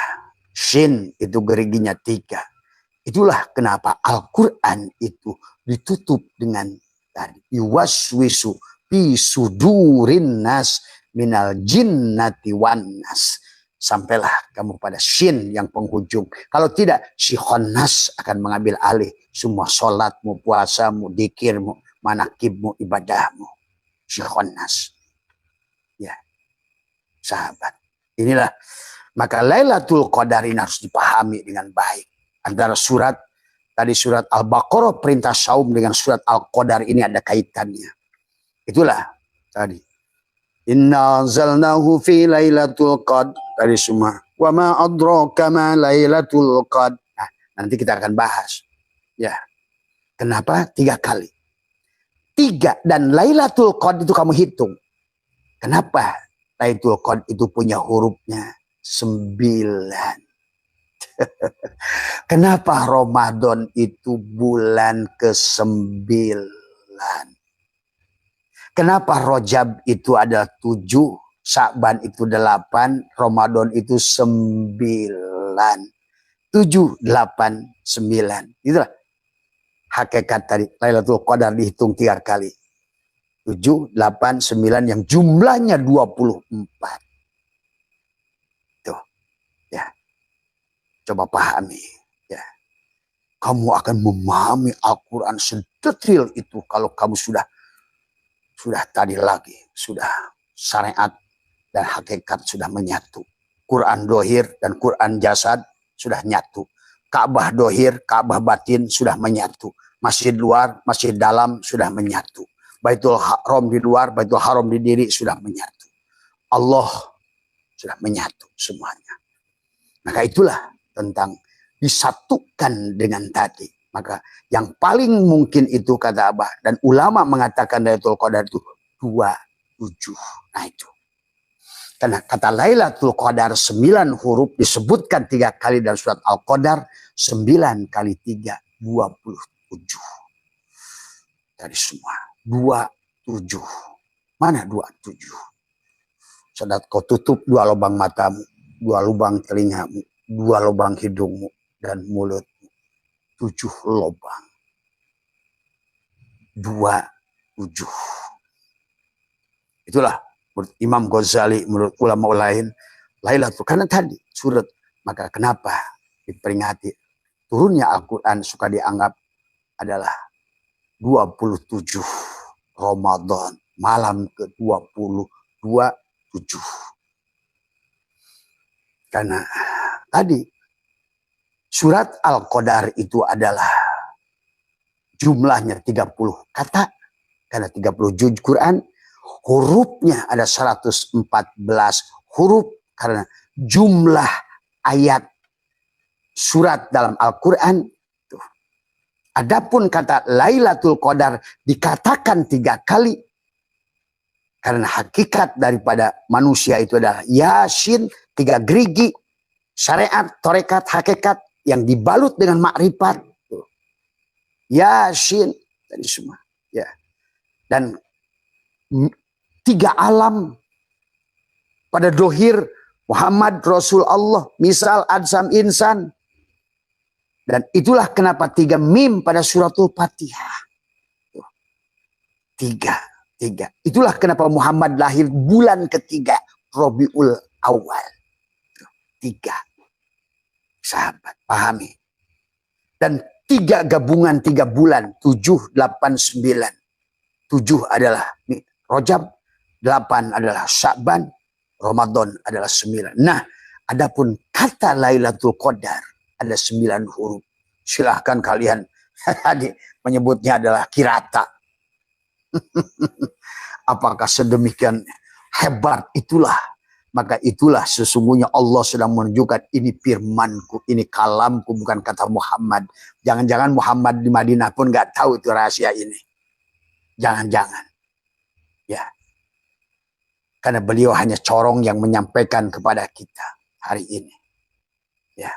shin itu geriginya 3. Itulah kenapa Al-Quran itu ditutup dengan tadi. Yuwaswisu fi sudurin nas minal jinnati wan nas. Sampailah kamu pada shin yang penghujung. Kalau tidak, si Khonnas akan mengambil alih semua sholatmu, puasamu, dikirmu, manakibmu, ibadahmu. Si Khonnas. Ya, sahabat. Inilah. Maka Lailatul Qadar ini harus dipahami dengan baik. Antara surat, tadi surat Al-Baqarah perintah saum dengan surat Al-Qadar ini ada kaitannya. Itulah tadi. Inna anzalnahu fi Lailatul Qadar. Tadi semua. Wa ma adraka ma Lailatul Qadar. Nah, nanti kita akan bahas. Ya. Kenapa 3 kali? 3 dan Lailatul Qadar itu kamu hitung. Kenapa Lailatul Qadar itu punya hurufnya 9? Kenapa Ramadan itu bulan ke-9? Kenapa Rajab itu ada 7, Sya'ban itu 8, Ramadan itu 9. 7, 8, 9. Itulah hakikat tadi. Lailatul Qadar dihitung 3 kali. 7, 8, 9 yang jumlahnya 24. Tuh. Ya. Coba pahami. Ya. Kamu akan memahami Al-Quran sedetil itu kalau kamu sudah tadi lagi, sudah syariat dan hakikat sudah menyatu. Quran dohir dan Quran jasad sudah nyatu. Ka'bah dohir, Ka'bah batin sudah menyatu. Masjid luar, masjid dalam sudah menyatu. Baitul Haram di luar, Baitul Haram di diri sudah menyatu. Allah sudah menyatu semuanya. Maka itulah tentang disatukan dengan tadi. Maka yang paling mungkin itu kata Abah. Dan ulama mengatakan Lailatul Qadar itu 27. Nah itu. Karena kata Lailatul Qadar 9 huruf disebutkan 3 kali dalam surat Al-Qadar. 9 kali 3, 27. Dari semua. 27. Mana 27? Sadat kau tutup 2 lubang matamu. 2 lubang telingamu. 2 lubang hidungmu dan mulut. 7 lubang. 27. Itulah menurut Imam Ghazali, menurut ulama lain, Lailatul. Karena tadi surat. Maka kenapa diperingati turunnya Al-Quran suka dianggap adalah 27 Ramadan. Malam ke-27. Karena tadi surat Al-Qadar itu adalah jumlahnya 30 kata. Karena 30 juz Quran. Hurufnya ada 114 huruf. Karena jumlah ayat surat dalam Al-Quran. Adapun kata Lailatul Qadar dikatakan 3 kali. Karena hakikat daripada manusia itu adalah Yasin, 3 gerigi. Syariat, torekat, hakikat yang dibalut dengan makrifat. Yasin. Tadi semua. Ya. Dan 3 alam. Pada dohir Muhammad Rasul Allah. Misal Adsam Insan. Dan itulah kenapa 3 mim pada suratul Fatihah. 3. Itulah kenapa Muhammad lahir bulan ketiga. Rabiul Awal. 3. Sahabat, pahami. Dan 3 gabungan 3 bulan. 7, 8, 9. 7 adalah Rajab. 8 adalah Sya'ban. Ramadan adalah 9. Nah, adapun kata Lailatul Qadar ada 9 huruf. Silahkan kalian menyebutnya adalah kirata. Apakah sedemikian hebat itulah. Maka itulah sesungguhnya Allah sedang menunjukkan ini firmanku, ini kalamku, bukan kata Muhammad. Jangan-jangan Muhammad di Madinah pun nggak tahu itu rahasia ini. Jangan-jangan. Ya. Karena beliau hanya corong yang menyampaikan kepada kita hari ini. Ya.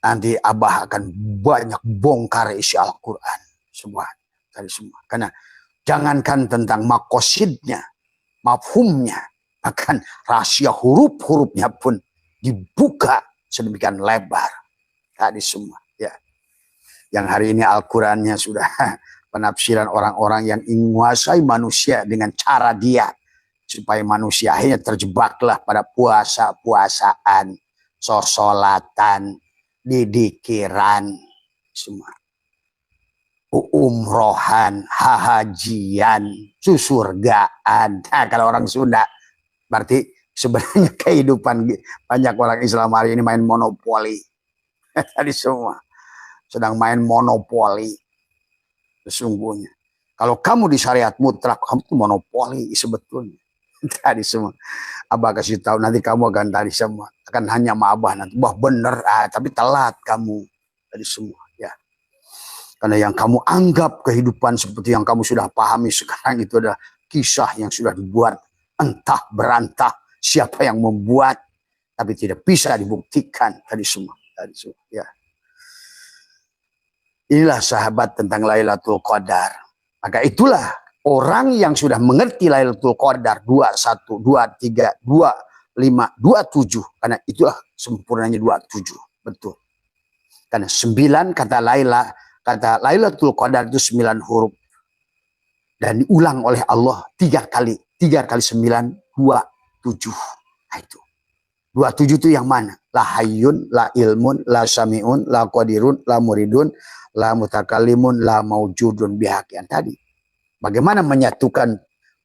Nanti Abah akan banyak bongkar isi Al-Quran. semua tadi semua. Karena jangankan tentang makosidnya, mafhumnya, bahkan rahasia huruf-hurufnya pun dibuka sedemikian lebar tadi semua. Ya, yang hari ini Al-Qurannya sudah penafsiran orang-orang yang ingin menguasai manusia dengan cara dia, supaya manusia akhirnya terjebaklah pada puasa-puasaan, sosolatan, didikiran, semua. Umrohan, hajian, susurgaan. Nah, kalau orang Sunda, berarti sebenarnya kehidupan banyak orang Islam hari ini main monopoli. Tadi semua sedang main monopoli. Sesungguhnya, kalau kamu di syariat mutlak, kamu itu monopoli sebetulnya. Tadi semua. Abah kasih tahu, nanti kamu akan tadi semua. Akan hanya sama Abah nanti. Wah bener, tapi telat kamu. Tadi semua. Ya. Karena yang kamu anggap kehidupan seperti yang kamu sudah pahami sekarang itu adalah kisah yang sudah dibuat entah berantah siapa yang membuat, tapi tidak bisa dibuktikan tadi semua. Ya. Inilah sahabat tentang Lailatul Qadar. Maka itulah orang yang sudah mengerti Lailatul Qadar 21, 23, 25, 27. Karena itulah sempurnanya 27. Betul. Karena 9 kata Lailatul Qadar itu 9 huruf. Dan diulang oleh Allah 3 kali. 3 kali 9, 27. Nah itu. 27 itu yang mana? La hayyun, la ilmun, la sami'un, la qadirun, la muridun, la mutakalimun, la maujudun bihakian tadi. Bagaimana menyatukan,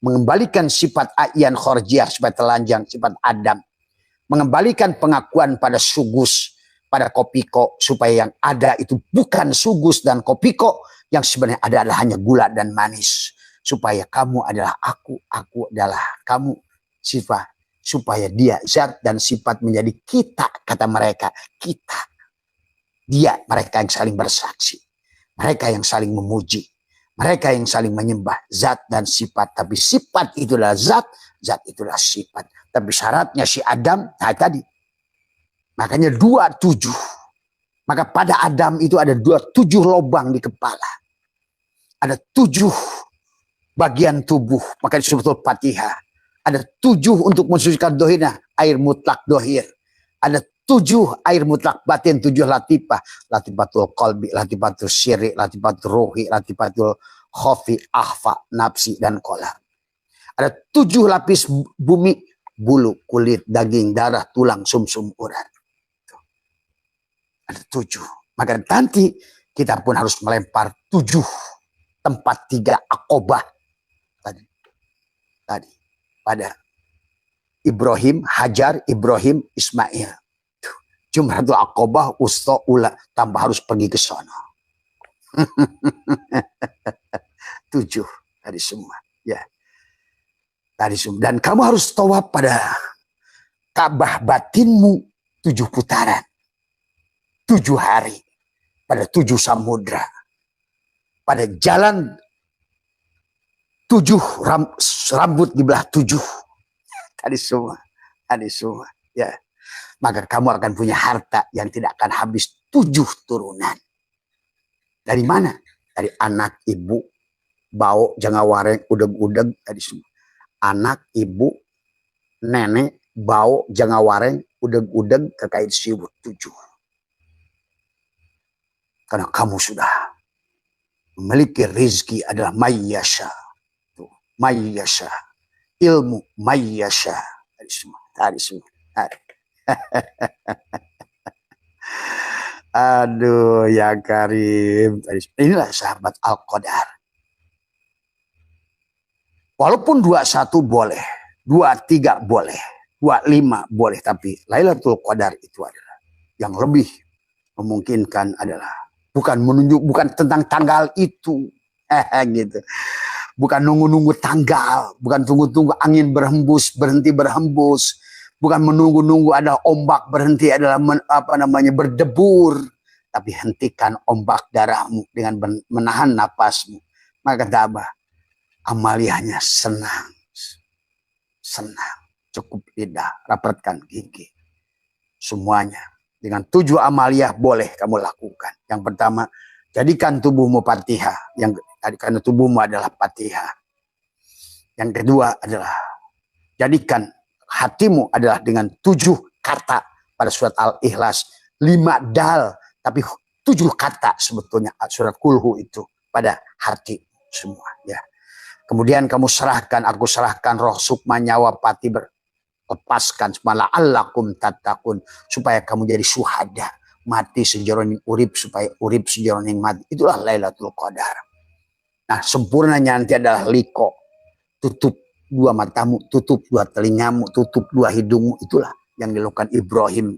mengembalikan sifat a'yan khorjiah, sifat telanjang, sifat Adam. Mengembalikan pengakuan pada sugus, pada kopiko, supaya yang ada itu bukan sugus dan kopiko, yang sebenarnya ada adalah hanya gula dan manis. Supaya kamu adalah aku adalah kamu, sifat. Supaya dia, zat dan sifat menjadi kita, kata mereka. Kita. Dia, mereka yang saling bersaksi. Mereka yang saling memuji. Mereka yang saling menyembah zat dan sifat. Tapi sifat itulah zat, zat itulah sifat. Tapi syaratnya si Adam, nah tadi. Makanya 27. Maka pada Adam itu ada 27 lubang di kepala. Ada 7 bagian tubuh. Maka disebut Fatihah. Ada 7 untuk mensucikan dohirnya. Air mutlak dohir. Ada 7 air mutlak batin, 7 latifah. Latifatul qalbi, latifatul syiri, latifatul ruhi, latifatul khofi, ahfa, nafsi, dan kolam. Ada 7 lapis bumi. Bulu, kulit, daging, darah, tulang, sumsum, urat. Ada 7. Maka nanti kita pun harus melempar 7 tempat 3 akobah. Tadi. Pada Ibrahim, Hajar, Ibrahim, Ismail. Jumratul Aqobah, Usta, Ula. Tambah harus pergi ke sana. 7 tadi semua. Ya. Tadi semua. Dan kamu harus tawaf pada Ka'bah batinmu 7 putaran. 7 hari. Pada 7 samudra. Pada jalan 7 rambut di belah 7. Tadi semua. Tadi semua. Ya. Maka kamu akan punya harta yang tidak akan habis 7 turunan. Dari mana? Dari anak, ibu, bau, jangawareng, udeg-udeg, tadi semua. Anak, ibu, nenek, bau, jangawareng, udeg-udeg, kekait siwut 7. Karena kamu sudah memiliki rezeki adalah mayyasha. Mayyasha. Ilmu mayyasha. Tadi semua. Tadi semua. Aduh ya Karim. Inilah sahabat Al-Qadar. Walaupun 21 boleh, 23 boleh, 25 boleh, tapi Lailatul Qadar itu adalah yang lebih memungkinkan adalah bukan tentang tanggal itu. Gitu. Bukan nunggu-nunggu tanggal, bukan tunggu-tunggu angin berhembus, berhenti berhembus. Bukan menunggu-nunggu ada ombak berhenti adalah berdebur. Tapi hentikan ombak darahmu dengan menahan napasmu. Maka kata Abah, amaliyahnya senang. Senang. Cukup lidah, rapatkan gigi. Semuanya. Dengan 7 amaliyah boleh kamu lakukan. Yang pertama, Jadikan tubuhmu Fatihah. Karena tubuhmu adalah Fatihah. Yang kedua adalah jadikan hatimu adalah dengan 7 kata pada surat Al-Ikhlas. 5 dal, tapi 7 kata sebetulnya surat Kulhu itu pada hati semua. Ya. Kemudian kamu serahkan, aku serahkan roh, sukma, nyawa, pati, lepaskan semala allakum tatakun, supaya kamu jadi syuhada, mati sejeroning urip, supaya urip sejeroning mati. Itulah Lailatul Qadar. Nah, sempurnanya nanti adalah liko, tutup 2 matamu, tutup 2 telingamu, tutup 2 hidungmu. Itulah yang dilakukan Ibrahim.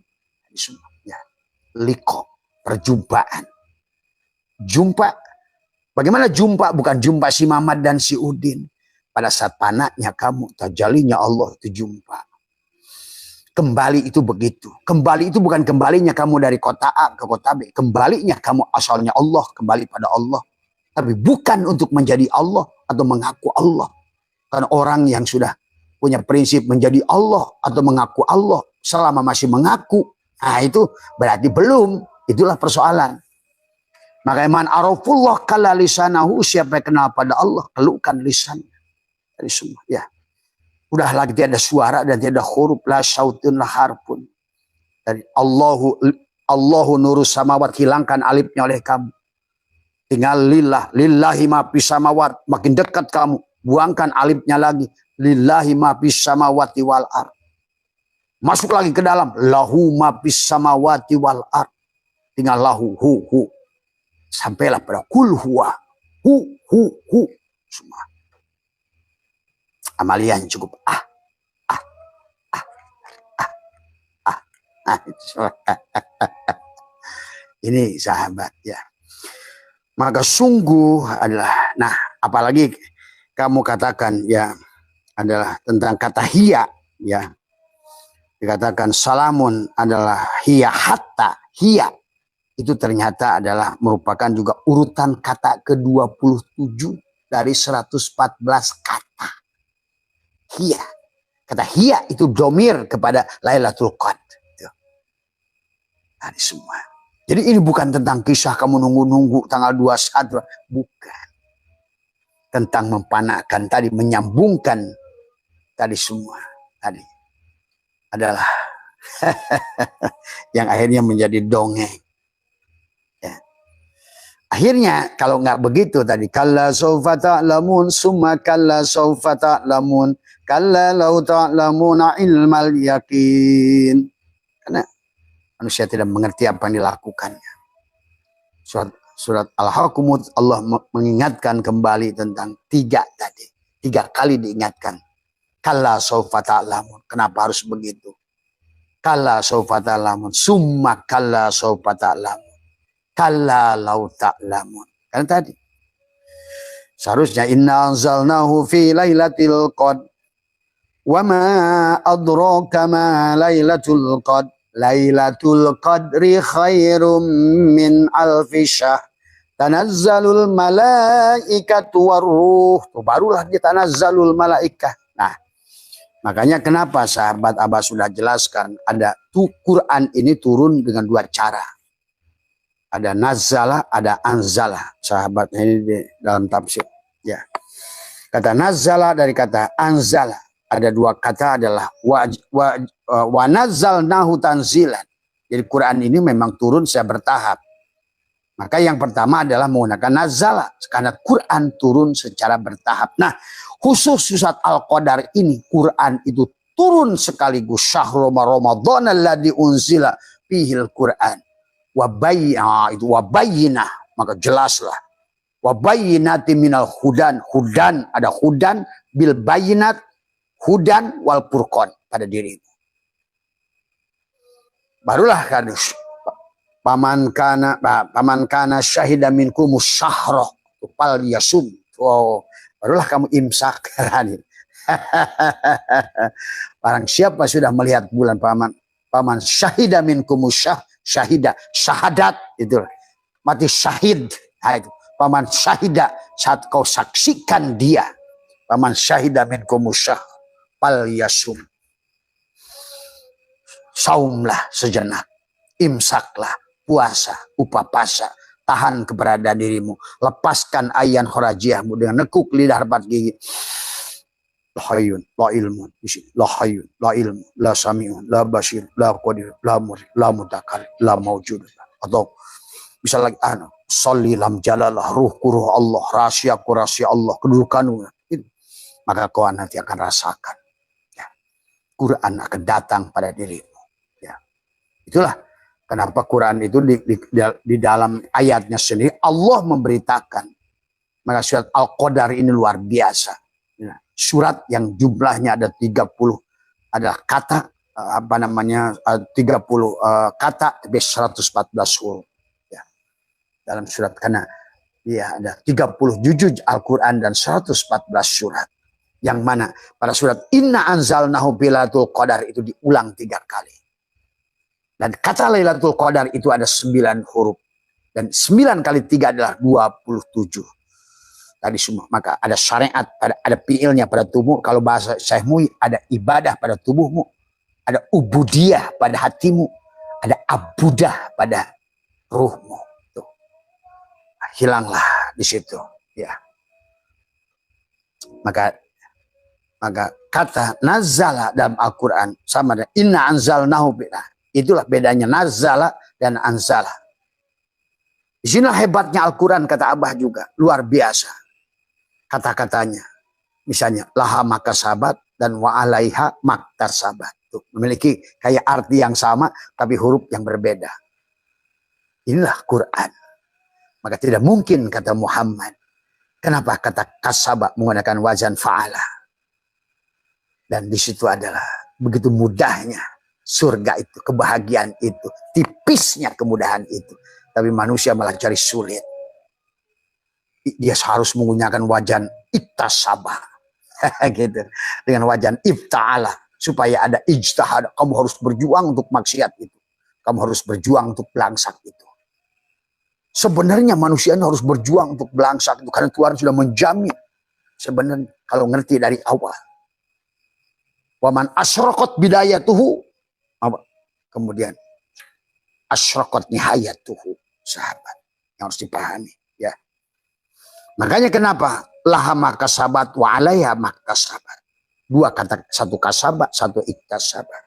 Ya. Liko, perjumpaan. Jumpa. Bagaimana jumpa? Bukan jumpa si Mamat dan si Udin. Pada saat panahnya kamu, tajalinya Allah itu jumpa. Kembali itu begitu. Kembali itu bukan kembalinya kamu dari kota A ke kota B. Kembalinya kamu asalnya Allah, kembali pada Allah. Tapi bukan untuk menjadi Allah atau mengaku Allah. Karena orang yang sudah punya prinsip menjadi Allah atau mengaku Allah selama masih mengaku, nah itu berarti belum. Itulah persoalan. Maka man arafullah kala lisanahu, siapa yang kenal pada Allah, keluhkan lisannya. Dari semua, ya. Udahlah tiada suara dan tiada huruf, la syautun la harpun. Dari Allahu nurus samawat, hilangkan alifnya oleh kamu. Tinggal lillah, lillahi ma fis samawat, makin dekat kamu, buangkan alifnya lagi. Lillahi ma fis samawati wal ard. Masuk lagi ke dalam, lahu ma fis samawati wal ard. Tinggal lahu, hu. Sampailah pada kul huwa, hu. Semua. Amalian cukup Ini sahabat, ya. Maka sungguh adalah, nah apalagi kamu katakan ya adalah tentang kata hiya, ya. Dikatakan salamun adalah hiya hatta, hiya itu ternyata adalah merupakan juga urutan kata ke-27 dari 114 kata. Hiya. Kata hiya itu domir kepada Lailatul Qadar. Nah, ini semua. Jadi ini bukan tentang kisah kamu nunggu-nunggu tanggal 21. Bukan. Tentang mempanahkan tadi, menyambungkan tadi semua. Tadi adalah yang akhirnya menjadi dongeng. Ya. Akhirnya kalau nggak begitu tadi, kalla sawfa ta'lamun summa kalla sawfa ta'lamun kalla law ta'lamuna ilmal yakin. Karena manusia tidak mengerti apa yang dilakukannya. Surat Al-Haqqumut, Allah mengingatkan kembali tentang 3 tadi. 3 kali diingatkan. Kalla sawfa ta'lamun. Kenapa harus begitu? Kalla sawfa ta'lamun summa kalla sawfa ta'lamun kalla law ta'lamun. Kan tadi seharusnya inna anzalnahu fi lailatul qadr wa ma adraka ma lailatul qadr lailatul qadri khairum min alfi syahr tanazzalul malaikatu waruh. Barulah ditanazzalul malaikah. Nah, makanya kenapa sahabat Abah sudah jelaskan ada Quran ini turun dengan 2 cara. Ada nazala, ada anzala. Sahabat ini di dalam tafsir. Ya. Kata nazala dari kata anzala. Ada 2 kata adalah wa nazzalnahu tanzilan. Jadi Quran ini memang turun secara bertahap. Maka yang pertama adalah menggunakan nazala. Karena Quran turun secara bertahap. Nah, khusus surat Al-Qadar ini, Quran itu turun sekaligus. Syahrul Ramadan alladzi unzila fihil Quran. Itu wabayyinah, maka jelaslah. Wabayyinati minal hudan. Hudan, ada hudan, bil bayinat, hudan wal furqan pada dirimu. Barulah kan paman kana syahida minkum syahra fal yasum. Oh, barulah kamu imsak. Barang siapa sudah melihat bulan paman syahida minkum syahida, syahadat itu mati syahid. Nah, itu paman syahida, saat kau saksikan dia, paman syahida minkum fal yasum. Saumlah sejenak, imsaklah, puasa, upapasa, tahan keberadaan dirimu, lepaskan ayan khorajiahmu dengan nekuk lidah 4 gigi. La hayyun, la ilmun, la hayyun, la ilmu, la sami'un, la basir, la qadir, la murid, la mutakal, la mawjud. Atau bisa lagi sholli lam jalalah, ruhku ruh Allah, rahasiaku rahasia Allah, kedudukanmu. Maka kau nanti akan rasakan. Ya. Quran akan datang pada dirimu. Ya. Itulah kenapa Quran itu di dalam ayatnya sendiri Allah memberitakan. Maka surat Al-Qadar ini luar biasa. Ya. Surat yang jumlahnya ada 30 adalah kata 30 kata tapi 114 huruf. Ya. Dalam surat karena ya ada 30 juzuz Al-Qur'an dan 114 surat. Yang mana pada surat Inna anzalnahu Lailatul Qadar itu diulang 3 kali. Dan kata Lailatul Qadar itu ada 9 huruf. Dan 9 kali 3 adalah 27. Tadi semua. Maka ada syariat, ada fiilnya pada tubuh. Kalau bahasa Syekh Mu'i, ada ibadah pada tubuhmu. Ada ubudiyah pada hatimu. Ada abudah pada ruhmu. Tuh. Hilanglah di situ. Ya. Maka kata nazala dalam Al-Quran sama dengan inna anzalnahu. Itulah bedanya nazala dan anzala. Di sini hebatnya Al-Quran kata Abah juga. Luar biasa. Kata-katanya. Misalnya laha makasabat dan wa alaiha maktasabat. Memiliki kayak arti yang sama tapi huruf yang berbeda. Inilah Quran. Maka tidak mungkin kata Muhammad. Kenapa kata kasabah menggunakan wazan fa'ala. Dan di situ adalah begitu mudahnya surga itu, kebahagiaan itu, tipisnya kemudahan itu. Tapi manusia malah cari sulit. Dia harus menggunakan wajan iktasabah. Gitu. Dengan wajan ifta'ala. Supaya ada ijtihad. Kamu harus berjuang untuk maksiat itu. Kamu harus berjuang untuk belangsak itu. Sebenarnya manusia harus berjuang untuk belangsak itu. Karena Tuhan sudah menjamin. Sebenarnya kalau ngerti dari awal. Waman asyraqat bidayatuhu. Kemudian asyraqat nihayatuhu. Sahabat. Yang harus dipahami. Ya. Makanya kenapa? Laha makasabat wa alaiha makasabat. 2 kata. 1 kasabat, 1 iktasabat.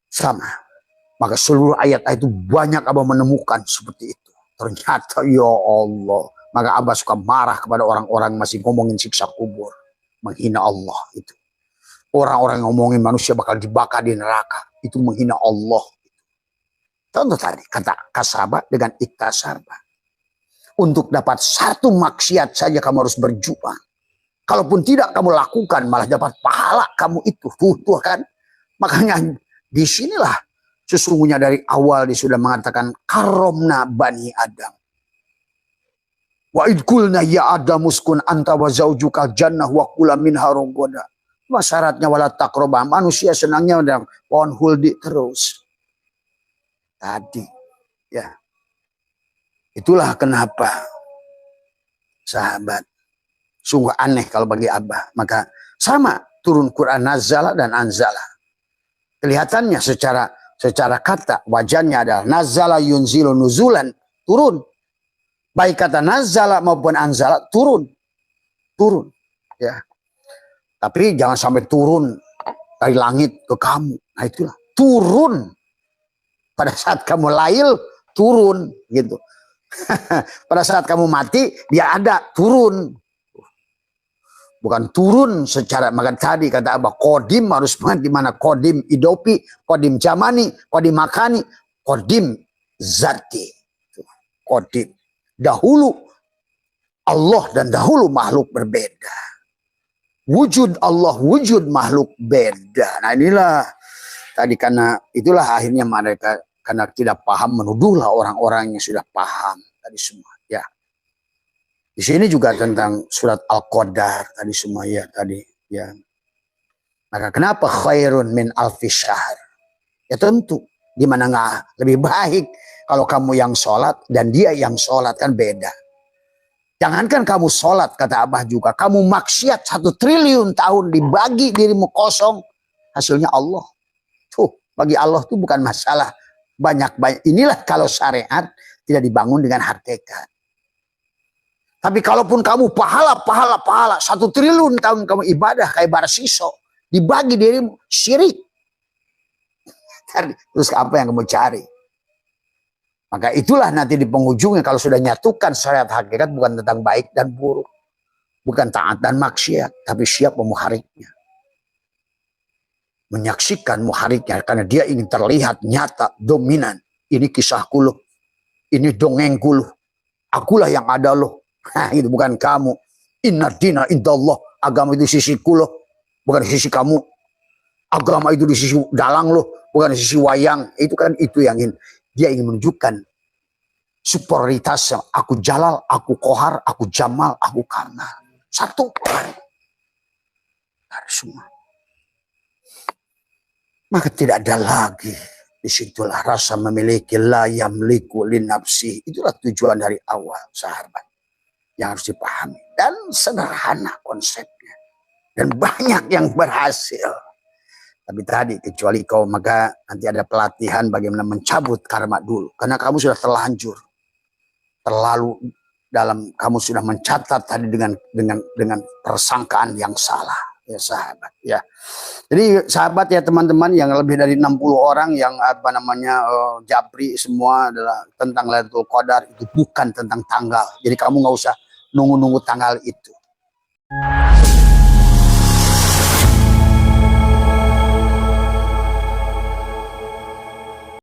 Sama. Maka seluruh ayat-ayat itu banyak Abah menemukan seperti itu. Ternyata ya Allah. Maka Abah suka marah kepada orang-orang masih ngomongin siksa kubur. Menghina Allah itu. Orang-orang yang ngomongin manusia bakal dibakar di neraka. Itu menghina Allah. Contoh tadi. Kata kasabat dengan iktasabat. Untuk dapat 1 maksiat saja kamu harus berjuang. Kalaupun tidak kamu lakukan. Malah dapat pahala kamu itu. Tuh kan. Makanya disinilah. Sesungguhnya dari awal dia sudah mengatakan. Karomna bani Adam. Wa idkulna ya adamuskun anta wa zaujukal jannah wa kula minha ronggoda. Syaratnya wala takrobah. Manusia senangnya udah pohon huldi terus. Tadi. Ya. Itulah kenapa. Sahabat. Sungguh aneh kalau bagi Abah. Maka sama turun Quran nazala dan anzala. Kelihatannya secara kata. Wajannya adalah nazala yunzilu nuzulan. Turun. Baik kata nazala maupun anzala turun. Turun. Ya. Tapi jangan sampai turun dari langit ke kamu. Nah itulah. Turun. Pada saat kamu lahir, turun. Gitu. Pada saat kamu mati, dia ada. Turun. Bukan turun secara. Maka tadi kata Abah. Kodim harus mengerti mana. Kodim idopi. Kodim jamani. Kodim makani. Kodim zati. Kodim. Dahulu Allah dan dahulu makhluk berbeda. Wujud Allah, wujud makhluk beda. Nah inilah tadi karena itulah akhirnya mereka karena tidak paham menuduhlah orang-orang yang sudah paham tadi semua. Ya. Di sini juga tentang surat Al-Qadar tadi semua ya tadi ya. Maka kenapa khairun min alfi syahr? Ya tentu di mana nggak lebih baik kalau kamu yang sholat dan dia yang sholat kan beda. Jangankan kamu sholat, kata Abah juga. Kamu maksiat 1 triliun tahun dibagi dirimu kosong. Hasilnya Allah. Tuh, bagi Allah tuh bukan masalah banyak-banyak. Inilah kalau syariat tidak dibangun dengan hakikat. Tapi kalaupun kamu pahala 1 triliun tahun kamu ibadah kayak bara siso, dibagi dirimu syirik. Terus apa yang kamu cari? Maka itulah nanti di penghujungnya kalau sudah nyatukan syariat hakikat bukan tentang baik dan buruk, bukan taat dan maksiat, tapi siap memuhariknya. Menyaksikan muhariknya karena dia ingin terlihat nyata, dominan. Ini kisahku loh, ini dongengku loh, akulah yang ada loh. Nah, itu bukan kamu. Inna dina indallah, agama itu sisiku loh, bukan di sisi kamu. Agama itu di sisi dalang loh, bukan di sisi wayang. Itu kan itu yang dia ingin menunjukkan superioritas. Aku jalal, aku kohar, aku jamal, aku kamal. Satu semua. Maka tidak ada lagi. Disitulah rasa memiliki la yamliku li nafsi. Itulah tujuan dari awal, sahabat. Yang harus dipahami. Dan sederhana konsepnya. Dan banyak yang berhasil. Tapi tadi kecuali kau, maka nanti ada pelatihan bagaimana mencabut karma dulu. Karena kamu sudah terlanjur. Terlalu dalam, kamu sudah mencatat tadi dengan persangkaan yang salah. Ya sahabat ya. Jadi sahabat ya teman-teman, yang lebih dari 60 orang yang Japri semua adalah tentang Lailatul Qadar, itu bukan tentang tanggal. Jadi kamu nggak usah nunggu-nunggu tanggal itu.